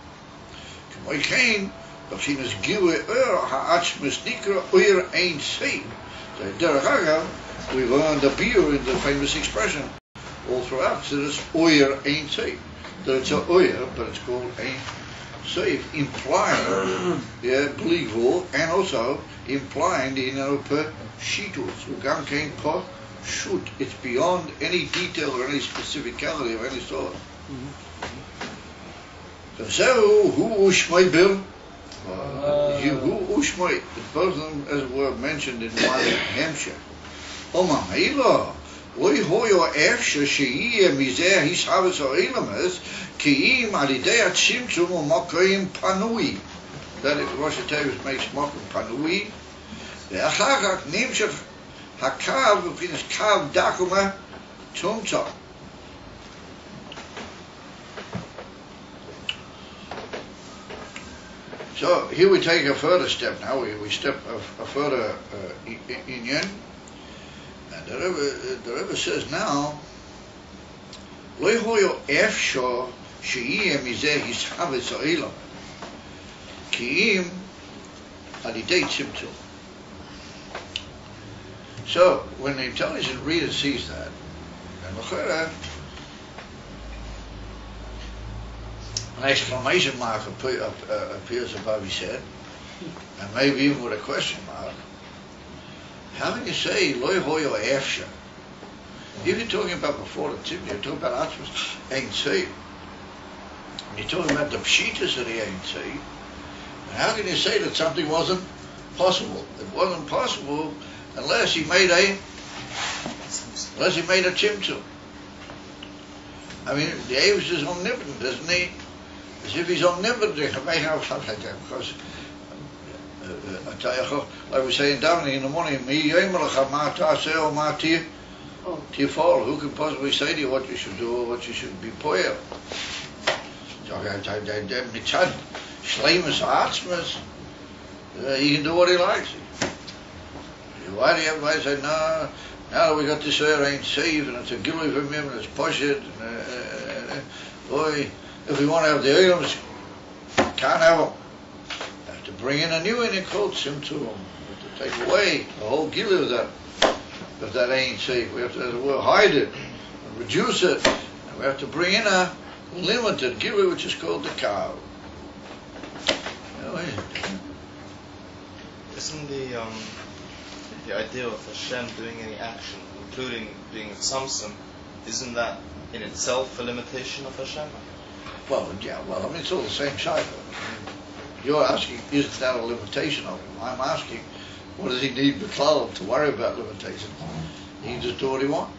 K'moikein, B'chinas Gilui Ha'atzmus Nikra Uyer Ein Seif. So Derech Agav, we learned the Biur in the famous expression all throughout. So it's Uyer Ein Seif. That it's a Uyer, but it's called Ein Seif, implying Bligvul, and also implying the per Shitus, Ugam Kain per Shut. It's beyond any detail or any specificality of any sort. So, Hu Ushmai Bil? Hu Ushmai, both of them as were mentioned in one Hemshech. Oma Meila. Oy hoyo efshe sheyeh mizeh hishavas ha'olamas ki'im alidei atzimtzum u'makoyim panui. That is, Rosh Hashanah makes makom panui. Ve'achar hak nimshach hakav v'pinas kav dakuma tumtzah. So here we take a further step now. We step a further inyan. And the Rebbe says now, Lo hoyo efsho she'iyeh mizeh hishavetz ha'olam ki'im alidei tzimtzum. So when the intelligent reader sees that, and l'chera, an exclamation mark appears above his head, and maybe even with a question mark. How can you say Lo hoyo efsha? If you're talking about before the Tzimtzum, you're talking about Atzmus Ein Seif. You're talking about the Pshitas of the Ein Seif. How can you say that something wasn't possible? It wasn't possible unless he made a Tzimtzum. I mean, the Eibush is omnipotent, isn't he? As if he's omnipotent. Because like we say in davening in the morning, who can possibly say to you what you should do or what you should be poyer? He can do what he likes. Why do everybody say, no, now that we got this air ain't safe and it's a gilui from him and it's poshit, boy, if we want to have the items, can't have them. To bring in a new one, it called Tzimtzum, to take away the whole gilui of that ain't safe. We have to hide it, and reduce it, and we have to bring in a limited gilui, which is called the cow. Isn't the the idea of Hashem doing any action, including being tzamtzum, isn't that in itself a limitation of Hashem? Well, yeah, I mean, it's all the same cycle. You're asking, is that a limitation of him? I'm asking, what does he need B'klal to worry about limitations? He can just do what he wants.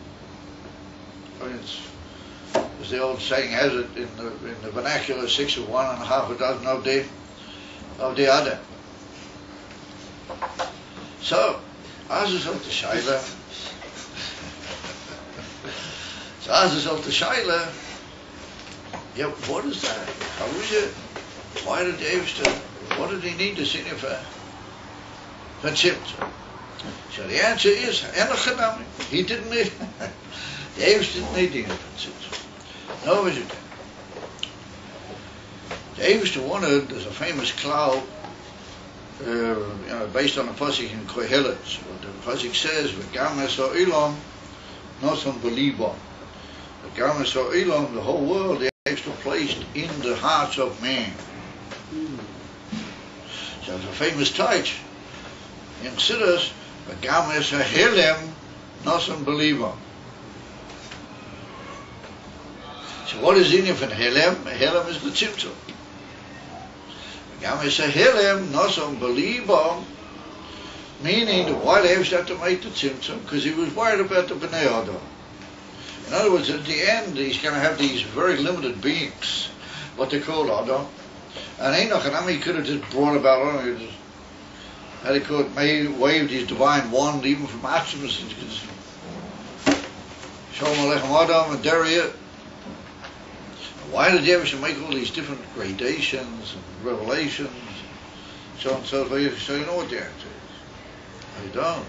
I mean, it's, as the old saying has it in the vernacular, 6 of one and half a dozen of the other. So, as is of the Shaila, yeah, what is that? How is it? Why did what did he need to see for Tzimtzum? So the answer is, he didn't need, the Eibush didn't need the Tzimtzum. No, is it? The Eibush wanted, there's a famous cloud, based on a pasuk in Kohelet. What the pasuk says, "V'gam eso ilam, noson belibo." V'gam eso ilam, the whole world, the Eibush placed in the hearts of man. So there's a famous touch in Chassidus, "V'gam eso helem, noson belibo." So what is in it for helem? Helem is the tzimtzum. Meaning that why they had to make the tzimtzum? Because he was worried about the Bnei Adam. In other words, at the end, he's going to have these very limited beings, what they call Adam. And Enoch and he could have just brought about on it. Had he could waved his divine wand even from Atzmus, and Shalom Aleichem Adam and Derriah. Why did the Eibush make all these different gradations and revelations, so on and so forth? So you know what the answer is. You don't.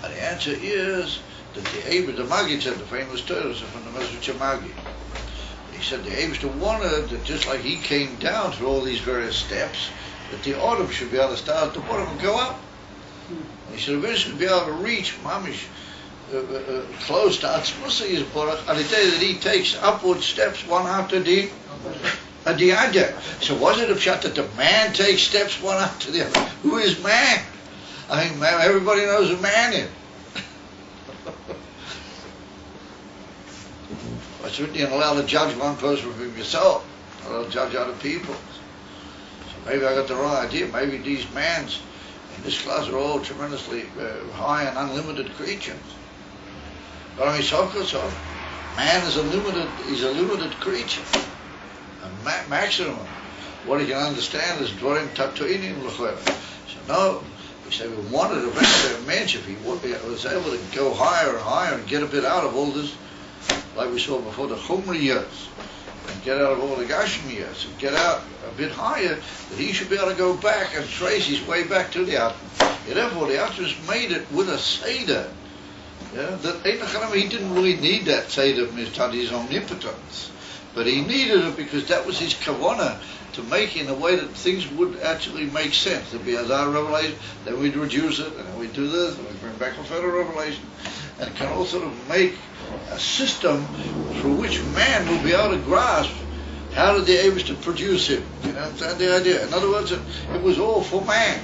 And the answer is that the Eibush, the Maggid said, the famous Torah from the Message of Maggid. He said the Eibush wanted that just like he came down through all these various steps, that the Adam should be able to start at the bottom and go up. And he should eventually be able to reach Mamish, close to Atzmus Yisborach, and the day that he takes upward steps one after the other. So was it a shot that the man takes steps one after the other? Who is man? I mean, everybody knows who man is. But certainly you're not allowed to judge one person from yourself, not allowed to judge other people. So maybe I got the wrong idea. Maybe these mans in this class are all tremendously high and unlimited creatures. But I mean, so man is a limited creature. A maximum. What he can understand is dvarim tatoinim l'chlev. So no, we say we wanted eventually a man if he was able to go higher and higher and get a bit out of all this, like we saw before, the chumri years, and get out of all the gashmi years, and get out a bit higher, that he should be able to go back and trace his way back to the Atman. And therefore the Atman made it with a seder. Yeah, that he didn't really need that seder of his omnipotence, but he needed it because that was his kavanah to make in a way that things would actually make sense. There'd be Azar revelation, then we'd reduce it, and then we'd do this, and we'd bring back a further revelation, and it can also make a system through which man will be able to grasp how did the Eibush to produce him. You understand the idea? In other words, it was all for man.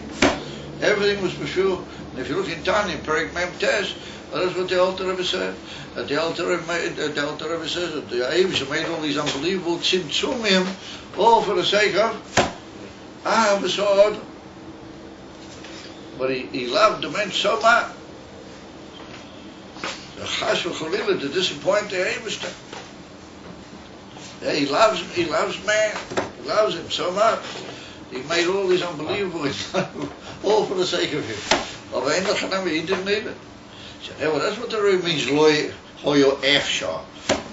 Everything was for sure. And if you look in Tanya, Perek Mem Tes, that's what the Alter Rebbe said. The Alter Rebbe says that the Eibush made all these unbelievable tzimtzumim, all for the sake of Besod. But he loved the men so much. The Chas v'Cholila to disappoint the Eibush. Yeah, he loves man. He loves him so much. He made all these unbelievable, all for the sake of him. He didn't need it. So that's what the Rebbe means, loy hoyo efshar,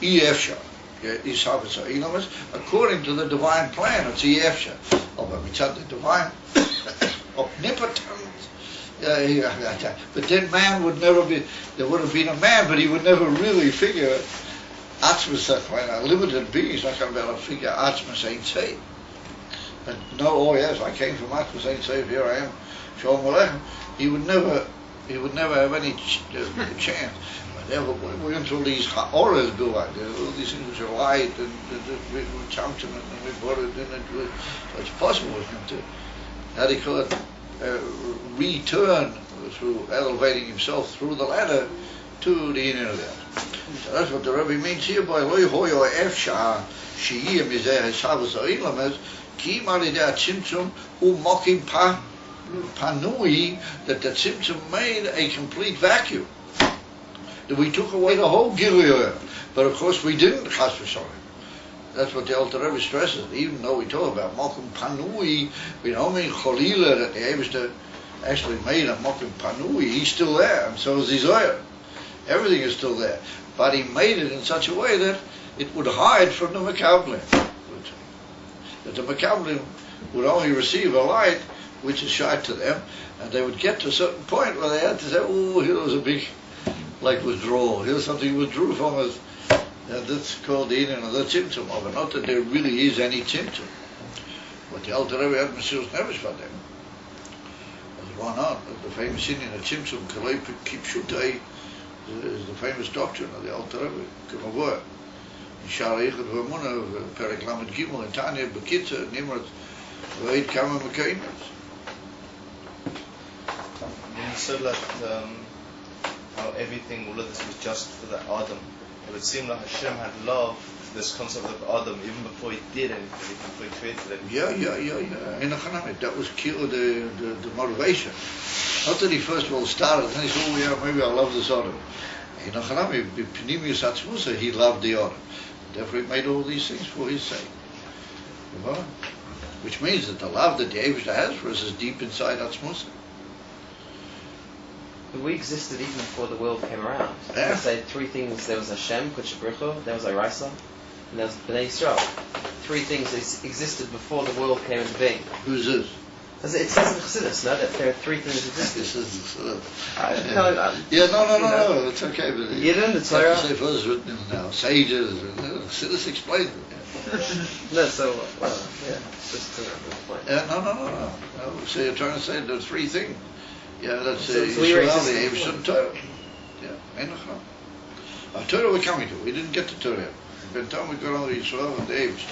efshar. According to the divine plan, it's efshar. But the divine omnipotence. But then man would never be. There would have been a man, but he would never really figure Atzmas. A limited being is not going to be able to figure Atzmas ain't safe. But no, oh yes, I came from Atzmas ain't safe. Here I am. Shalom Aleichem. He would never have any chance. But therefore, we went through these auras go like all these things which are light, and we chunked them, and we brought it in. So it's possible for him to, how do you call it, return through elevating himself through the ladder to the inner there. So that's what the Rebbe means here by Loi Hoyo Efsha Shiyim Mizeh Hashavas Oilam is Ki Malideh Tzimtzum Hu Mokim Panui, that the Tzimtzum made a complete vacuum. That we took away the whole Gilui, but of course we didn't, Chas v'Shalom. That's what the Alter Rebbe stresses. Even though we talk about Mokim Panui, we don't mean Cholila, that the Eibishter actually made a Mokim Panui. He's still there, and so is his oil. Everything is still there. But he made it in such a way that it would hide from the Makablim. That the Makablim would only receive a light which is shy to them, and they would get to a certain point where they had to say, oh, here was a big, like, withdrawal. Here's something withdrew from us. And that's called the Eden of the Tzimtzum of it. Not that there really is any Tzimtzum. But the Alter Rebbe had Mesilas Nefesh for them. There's one on, the famous Indian of Tzimtzum, Kalei Kipshutai, is the famous doctrine of the Alter Rebbe, Kemavor. In Shara Yichud V'Amunah, Perek Lamed Gimel, in Tanya, Bekitza, Nimrat, V'Eid Kama Mekaimas. When you said that how everything, all of this was just for the Adam, it would seem like Hashem had loved this concept of Adam even before he did anything, even before he created it. Yeah. In the Chanamit, that was the motivation. Not that he first of all started, and then he said, oh yeah, maybe I love this Adam. In the Chanamit, Pnimius Atzmusa, he loved the Adam. Therefore he made all these things for his sake. Which means that the love that the Eibishter has for us is deep inside Atzmusa. But we existed even before the world came around. Yeah. I say three things. There was Hashem, Kodesh Baruch, there was Araisa, and there was Bnei Yisrael. Three things that existed before the world came into being. Who's this? It says in Chassidus, no, that there are three things that existed. This is No, no, it's okay. But you didn't, the Torah. Say first written in sages, Chassidus explains it. No, so, yeah, just to the point. No. So you're trying to say there are three things. Yeah, that's so Yisrael, the Eibush, and Torah. Yeah, Einachah. Torah we're coming to. We didn't get to Torah yet. Bentam we got on the Yisrael and the Eibush.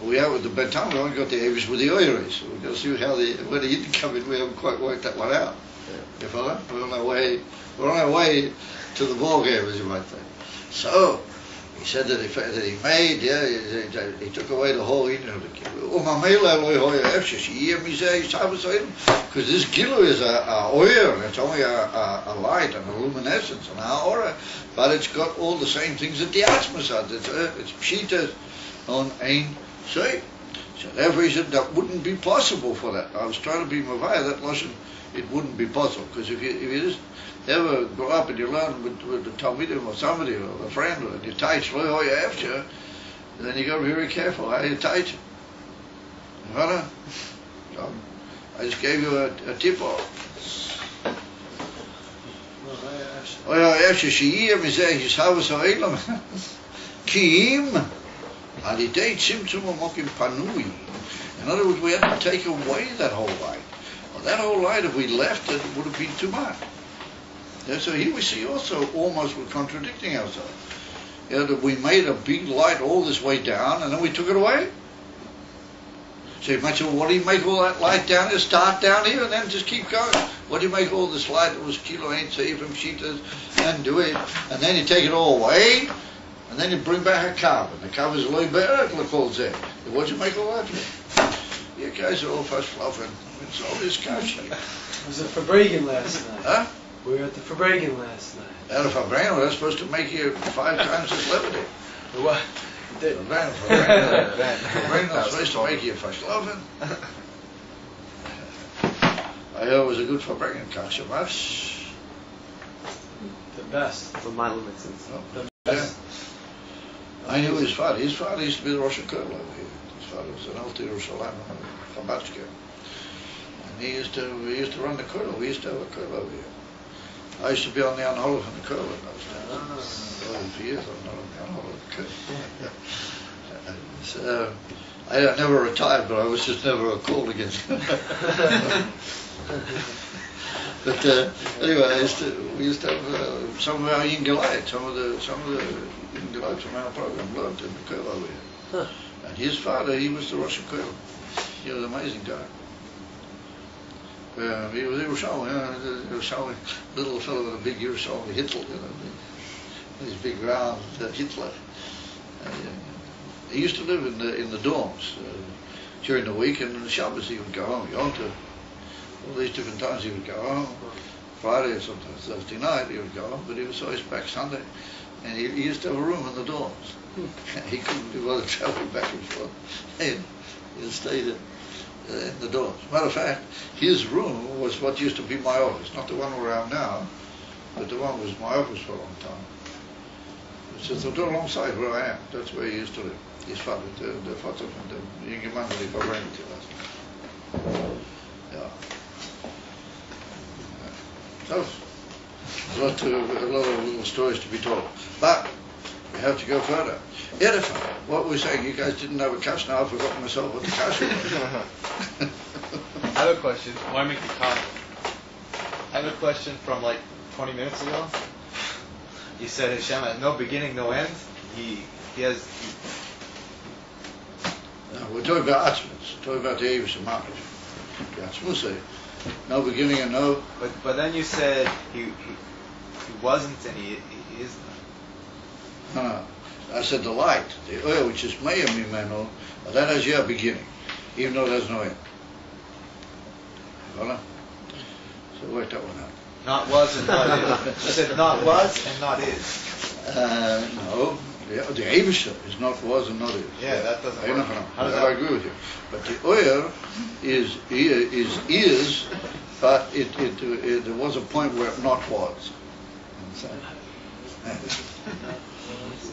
We have with the Bentam we only got the Eibush with the Oirei. So we've got to see how where the Yidden come in. We haven't quite worked that one out. You follow? We're on our way to the ball game, as you might say. So he said that he made, he took away the whole Eden of the Gilu. Because this Gilu is a oil, and it's only a light, and a luminescence, and a aura, but it's got all the same things that the Atzmas has. It's Pshita on Ein Shei. So therefore he said that wouldn't be possible for that. I was trying to be Mavaya, that lesson, it wouldn't be possible, because if you just ever go up and you learn with the Talmidim or somebody or a friend or you teach after, then you got to be very careful how you teach it. I just gave you a tip off. In other words, we had to take away that whole light. Well, that whole light, if we left it, would have been too much. Yeah, so here we see also almost we're contradicting ourselves. That we made a big light all this way down and then we took it away. So you might say, well, what do you make all that light down here? Start down here and then just keep going. What do you make all this light that was Kilo Ein Seifim Shitas and do it? And then you take it all away and then you bring back a carbon. The carbon is a little bit called there. What do you make all that for? You guys are all first fluffing. It's all this couch. It was at Fabregan last night. Huh? We were at the Fabregan last night. Out of Fabregan, that's supposed to make you 5 times as levity. What? Fabregan is supposed to make you first loving. I heard it was a good Fabregan Kashamas. The best. For my limits. The best. I knew his father. His father used to be the Rosh Hashanah over here. His father was an Alti Yerushalayim Chabatchke. And he used to run the Kurl. We used to have a Kurl over here. I used to be on the Anholov and the Kurl in those days. 12 years I'm not on the Anholov and the Kurl. I never retired, but I was just never called again. But anyway, we used to have some of our Yingalayat, some of the Yingalayat from our program learned in the Kurl over here. Huh. And his father, he was the Rosh Kurl. He was an amazing guy. He was Yerushalmi, little fellow with a big Yerushalmi Hitler, his big round Hitler. He used to live in the dorms during the week, and on Shabbos he would go home. Yom Tov, all these different times he would go home. Friday or sometimes Thursday night he would go home, but he was always back Sunday. And he used to have a room in the dorms. He couldn't be bothered traveling back and forth. And he stayed in the dorms. Matter of fact, his room was what used to be my office, not the one around now, but the one was my office for a long time. It's just alongside where I am. That's where he used to live. His father, the father from the young man that he ran to us. Yeah. So, a lot of little stories to be told. But we have to go further. Edify. What were we saying? You guys didn't have a cash. Now I've forgotten myself what the cash was. I have a question. Why make the comment? I have a question from like 20 minutes ago. You said Hashem has no beginning, no end. He has. No, we're talking about Atzmus. Talking about the Eivis and Mamish. The Atzmus say no beginning and no. But then you said he wasn't and he isn't. No. I said the light, the oil which is Meir Mimeno, that has your beginning, even though there's no end. Voilà. So work that one out. Not was and not is. You said not was and not is. No, the Eivisha is not was and not is. Yeah, that doesn't work. How does I agree with you? But the oil is, but there was a point where it not was.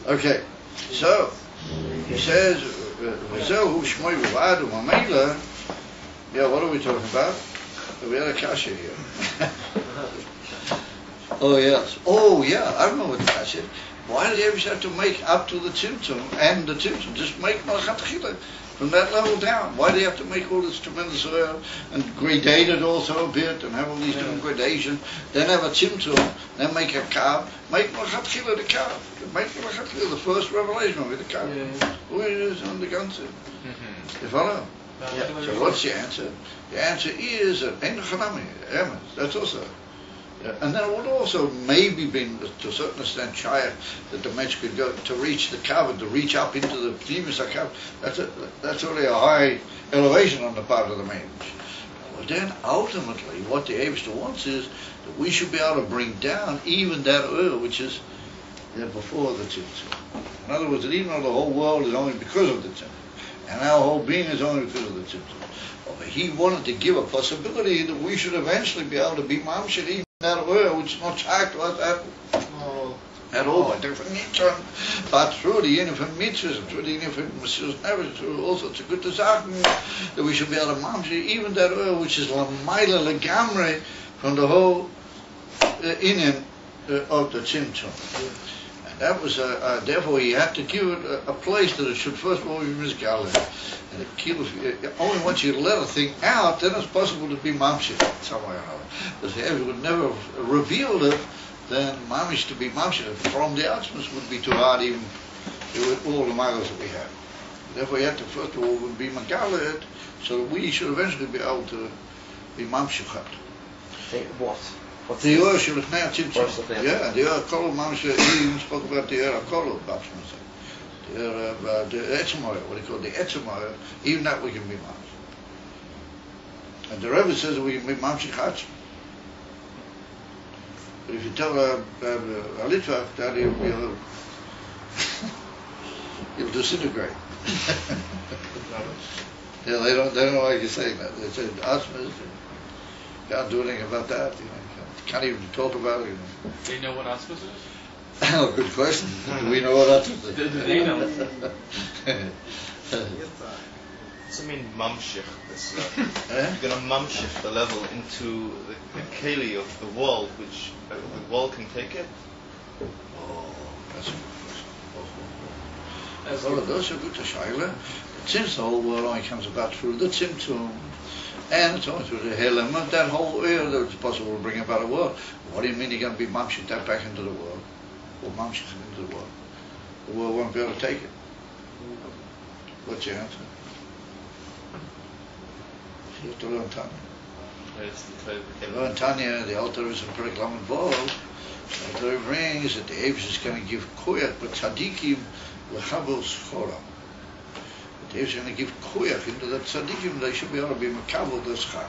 Okay, so he says, yeah, what are we talking about? We had a kasha here. Oh yes. Oh yeah, I remember the kasha. Why did Yevish have to make up to the Tzimtzum and the Tzimtzum? Just make Malchat Chila from that level down. Why do you have to make all this tremendous oil and gradate it also a bit and have all these different gradations? Then have a Tzimtzum, then make a Kav, make Malchat Chila the Kav. Make Malchat Chila the first revelation of the Kav. Who is on the Ganze? You follow? Yeah. So what's the answer? The answer is Ein Chanami, Emes. That's also. And then it would also maybe been, to a certain extent, shy that the Mensch could go to reach the Kav, to reach up into the Pnimis HaKav. That's really a high elevation on the part of the Mensch. Well, then ultimately, what the Eibishter wants is that we should be able to bring down even that oil which is there before the Tzimtzum. In other words, that even though the whole world is only because of the Tzimtzum, and our whole being is only because of the Tzimtzum, he wanted to give a possibility that we should eventually be able to be Mamshir even that oil which is not shayked to us at all by different nature, but through the infinite mitzvahs, through the infinite mitzvahs, never through all sorts of good design, that we should be able to Mamshir even that oil which is Lamaila Legamre from the whole inyan of the Tzimtzum. That was therefore he had to give it a place that it should first of all be misguided. And only once you let a thing out, then it's possible to be mamshir some way or another. Because if it would never have revealed it, then mamish to be mamshir from the Atzmus would be too hard even with all the miles that we have. Therefore you have to first of all would be magalit, so that we should eventually be able to be mamshir. What? The Ur should have now Tzimtzum. Yeah, the Ur Kolo Mamshir, he even spoke about the Ur Kolo Babshman. The Etzemoyer, what he called the Etzemoyer, even that we can be Mamshir. And the Rebbe says that we can be Mamshir Chatzim. But if you tell a Litvak that he'll disintegrate. Yeah, they don't like you saying that. They say Atzmas, can't do anything about that. Can't even talk about it. Do you know what Atzmus is? Oh, good question. Do we know what Atzmus is? Do they know? What's it mean, mamshich? You're going to mamshich the level into the keli of the world, which the world can take it? Oh, that's a good question. Well, those are good to Shaila. Since the whole world only comes about through the Tzimtzum, and it's only through the Helem, that whole area that it's possible to bring about a world. What do you mean you're going to be mamshich that back into the world? Or mamshich into the world? The world won't be able to take it. What's your answer? You have to learn time. And Tanya, the altar is in Perek Lamed Vav. The Alter brings that the Eibush is going to give koyach, but tzaddikim lechavos chora. The Eibush is going to give koyach into the tzaddikim. They should be able to be makabel the schar.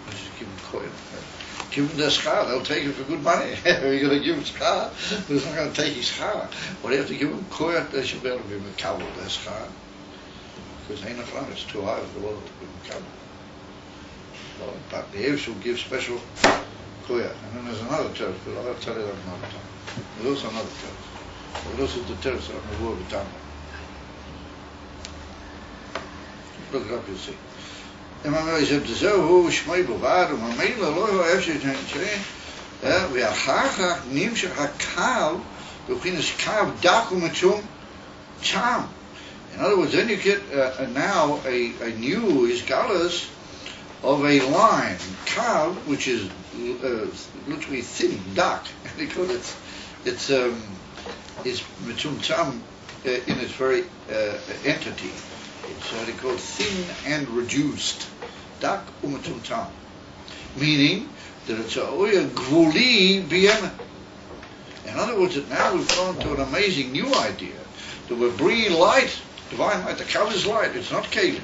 They should give them koyach. Give them the schar. They'll take it for good money. You're going to give them schar, but it's not going to take his schar. But you have to give them koyach. They should be able to be makabel the schar. Because it's too high for the world to be makabel. But the Eibush will give special koyach. And then there's another church, but I'll tell you that another time. There's also another church. But those are the churches on the world of Tanya. Look it up, you'll see. And when I said, "Zehu shmei bavad u'mamela lo ha'efshei chen ve'achach nimshach hakav v'chinas kav dak u'metum tam." In other words, then you get now a new isgalas of a line, kav, which is literally thin, dark. They call it's metumtam in its very entity. It's they call it thin and reduced, dark umetumtam, meaning that it's a oya gvuli b'yemen. In other words, that now we've gone to an amazing new idea that we're bringing light, divine light. The kav is light. It's not kelim.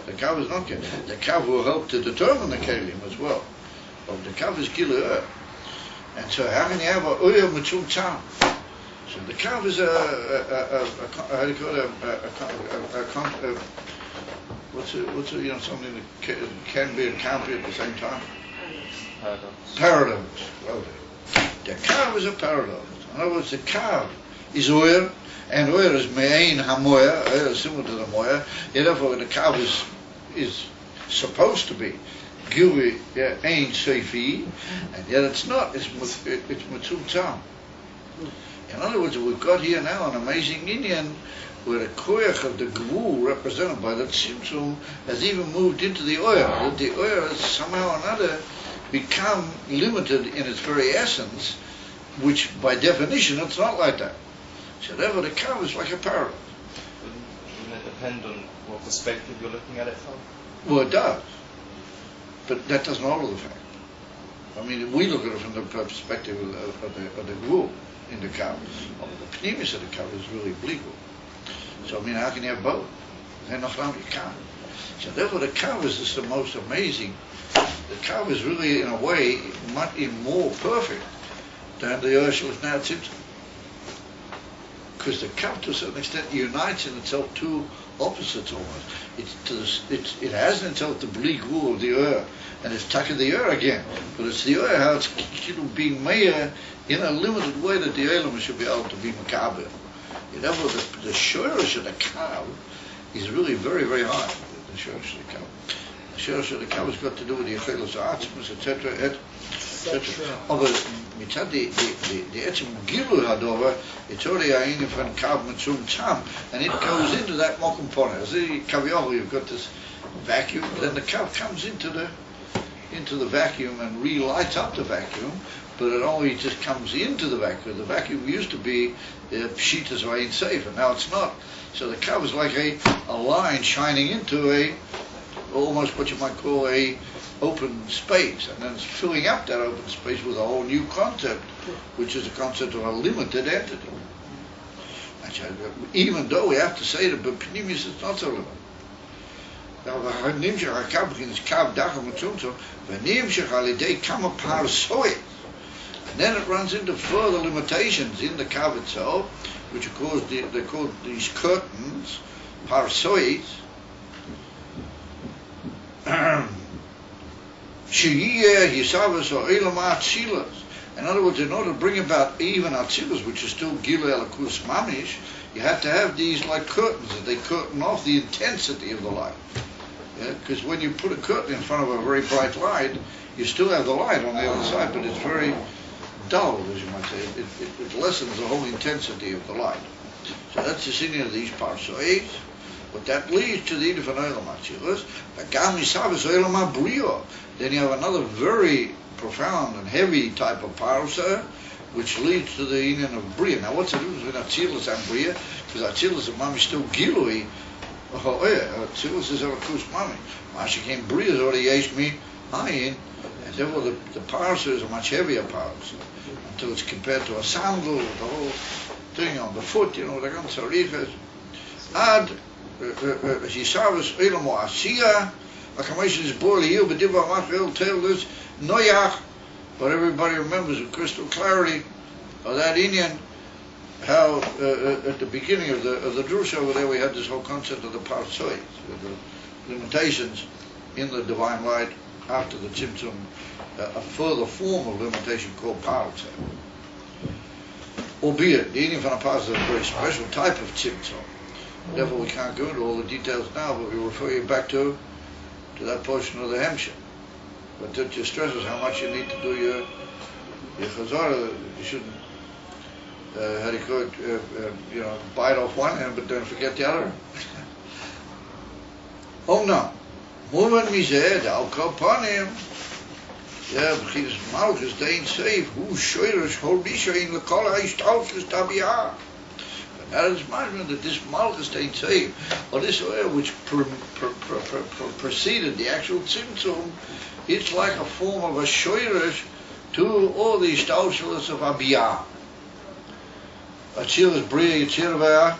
The kav is not kelim. The kav will help to determine the kelim as well. But the kav is gilur. And so how can you have a oya metumtam? So the kav is how do you call it, what's a something that can be and can't be at the same time? Paradox. Okay. The kav is a paradox. In other words, the kav is oyer, and oyer is me'ein hamoya, oyer is similar to the moya. Therefore, the kav is supposed to be gilui ein seifi, and yet it's not. It's metumtam. In other words, we've got here now an amazing Indian where the koyach of the gvul represented by the tzimtzum has even moved into the oil. That the oil has somehow or another become limited in its very essence, which by definition it's not like that. So therefore the kav is like a paradox. Wouldn't it depend on what perspective you're looking at it from? Well, it does. But that doesn't alter the fact. I mean, we look at it from the perspective of the gvul in the kav. The pnimis of the kav is really bleakable. So I mean, how can you have both? Then you can't. So therefore, the kav is just the most amazing. The kav is really, in a way, much more perfect than the Yerushalayim now tzimtzum. Because the kav, to a certain extent, unites in itself two opposites almost. It has in itself the bleak rule of the Ur, and it's tucking the Ur again. But it's the Ur how it's being made in a limited way that the Elam should be able to be makaber. You know, the shorish of the kav is really very, very high. The shorish of the kav. The shorish of the kav has got to do with the yechelos ha'atzmus, etc., etc. Aber mitzad the etzem gilu hadover, it's already a inyan from kav metumtam, and it goes into that mokum pona. As the kaviyah, you've got this vacuum, then the kav comes into the vacuum and relights up the vacuum. But it only just comes into the vacuum. The vacuum used to be pshitas or ain't safe, and now it's not. So the kav is like a line shining into almost what you might call a open space, and then it's filling up that open space with a whole new concept, which is the concept of a limited entity. Even though we have to say that, but pnimis is not so limited. Now, v'nimshach hakav is kav dacham metumtum, v'nimshach alidei kama parsoit. And then it runs into further limitations in the kav itself, which of course they're called these curtains, parsoit. In other words, in order to bring about even atzilus, which is still gilui alakus mamish, you have to have these like curtains that they curtain off the intensity of the light. Because when you put a curtain in front of a very bright light, you still have the light on the other side, but it's very dull, as you might say. It lessens the whole intensity of the light. So that's the sign of these parsois. But that leads to the Eden of Atzilus. Then you have another very profound and heavy type of parsa, which leads to the Eden of Bria. Now, what's the difference between Atzilus and Bria? Because Atzilus and Mami still Gilui. Atzilus is Alakus Mami. Mashikim Bria is already Yesh Mi Ayin, And therefore the parser is a much heavier parser until it's compared to a sandal with the whole thing on the foot, the ganze Riches. Ad Yisavus Elam or Asiya, a commission is boiled here, but Diva Machel tell this Noyach, but everybody remembers with crystal clarity of that Indian. How at the beginning of the drusha over there we had this whole concept of the parsoy, the limitations in the divine light after the tzimtzum, a further form of limitation called parsoy. Albeit the Indian from a parsoy is a very special type of tzimtzum. Therefore we can't go into all the details now, but we refer you back to that portion of the Hemshah. But that just stresses how much you need to do your chazara. You shouldn't. How do you call it, bite off one hand but don't forget the other. No. Moving mizeh, the al-kol panim, b'chidas malchus, dein seif, hu shoyrish, hol bishayin, l'kol ha'ishtalchus tabiyah. But that is measurement that this malchus, dein seif, or this oil which preceded the actual tzimtzum, it's like a form of a shoyrish to all the ishtalchus of abiyah. Atzil is bria, Yitzir v'ah?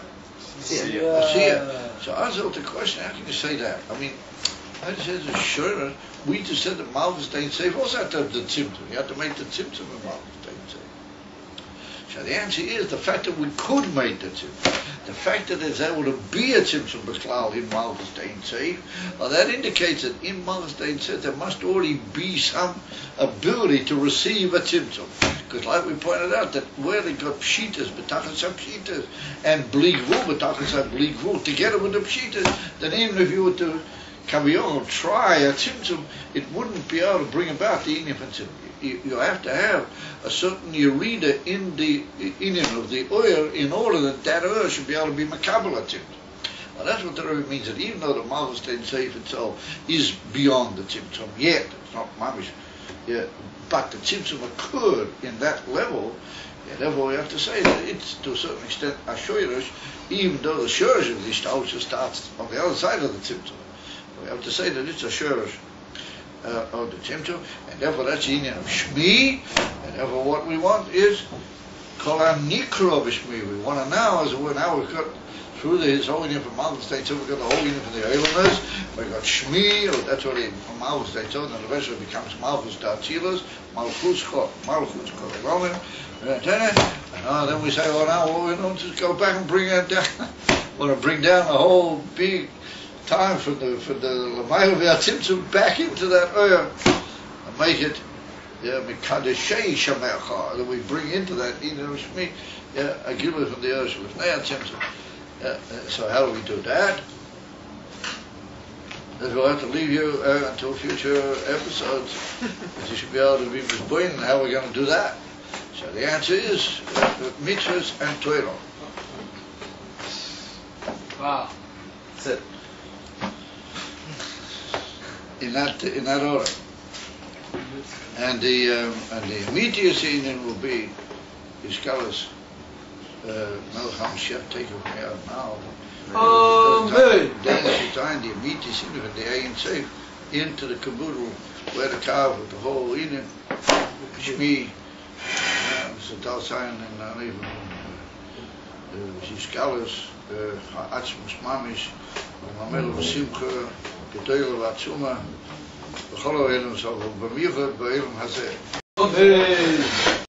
Asiya. So answer the question, how can you say that? I mean, I just said it's sure. We just said that Malchus Dein Seif also had to have the tzimtzum. You have to make the tzimtzum of Malchus Dein Seif. So the answer is the fact that we could make the tzimtzum, the fact that there's able to be a tzimtzum b'klal in Malchus Dein Seif, well, that indicates that in Malchus Dein Seif there must already be some ability to receive a tzimtzum. Because like we pointed out, that where they got pshitas, betachas pshitas, and bli gvul, betachas bli gvul, together with the pshitas, then even if you were to try a tzimtzum, it wouldn't be able to bring about the inyan tzimtzum. You have to have a certain yerida in the inyan of the oil in order that oil should be able to be makabel a tzimtzum. Well, that's what the Rebbe means, that even though the Malchus Dein Seif itself is beyond the tzimtzum yet, it's not mamish, but the tzimtzum occurred in that level, therefore we have to say that it's to a certain extent a shoyrish, even though the shoyrish of the ishtalchus starts on the other side of the tzimtzum. We have to say that it's a shoyrish of the tzimtzum, and therefore that's the inyan of shmi, and therefore what we want is kol ha-nikra b'shmi. We want to now, now we've got through his whole inyan from Malchus Dein Seif, we've got the whole inyan from the Eilamers, we've got shmi, or that's what from Malchus Dein Seif, and the rest of it becomes Malchus Datzilas, Malchus Kol, and then we say, well now what we want to just go back and bring it down. We want to bring down the whole big time for the L'mayla v'atzimtzum back into that oil and make it mikadeshei shamecha, that we bring into that inyan of shmi, a gilui from the oil of atzimtzum. So how do we do that? We'll have to leave you until future episodes. But you should be able to be misboin and how we're going to do that. So the answer is mitzvahs and Torah. Wow. That's it. In that order. And the immediate inyan will be Yishkalas Melech HaMashiach, take it from me out now. Amen. Then the immediate inyan of the Ein Seif into the caboodle where the carve with the whole inyan, Shmi, Satal Sayan, and even Yishkalas, Ha'atzmus Mamish, Mamelu V'Simcha, G'toyle V'Atzuma, B'chol Ha'elam Sov, B'miuchat B'elam Hazeh. Amen.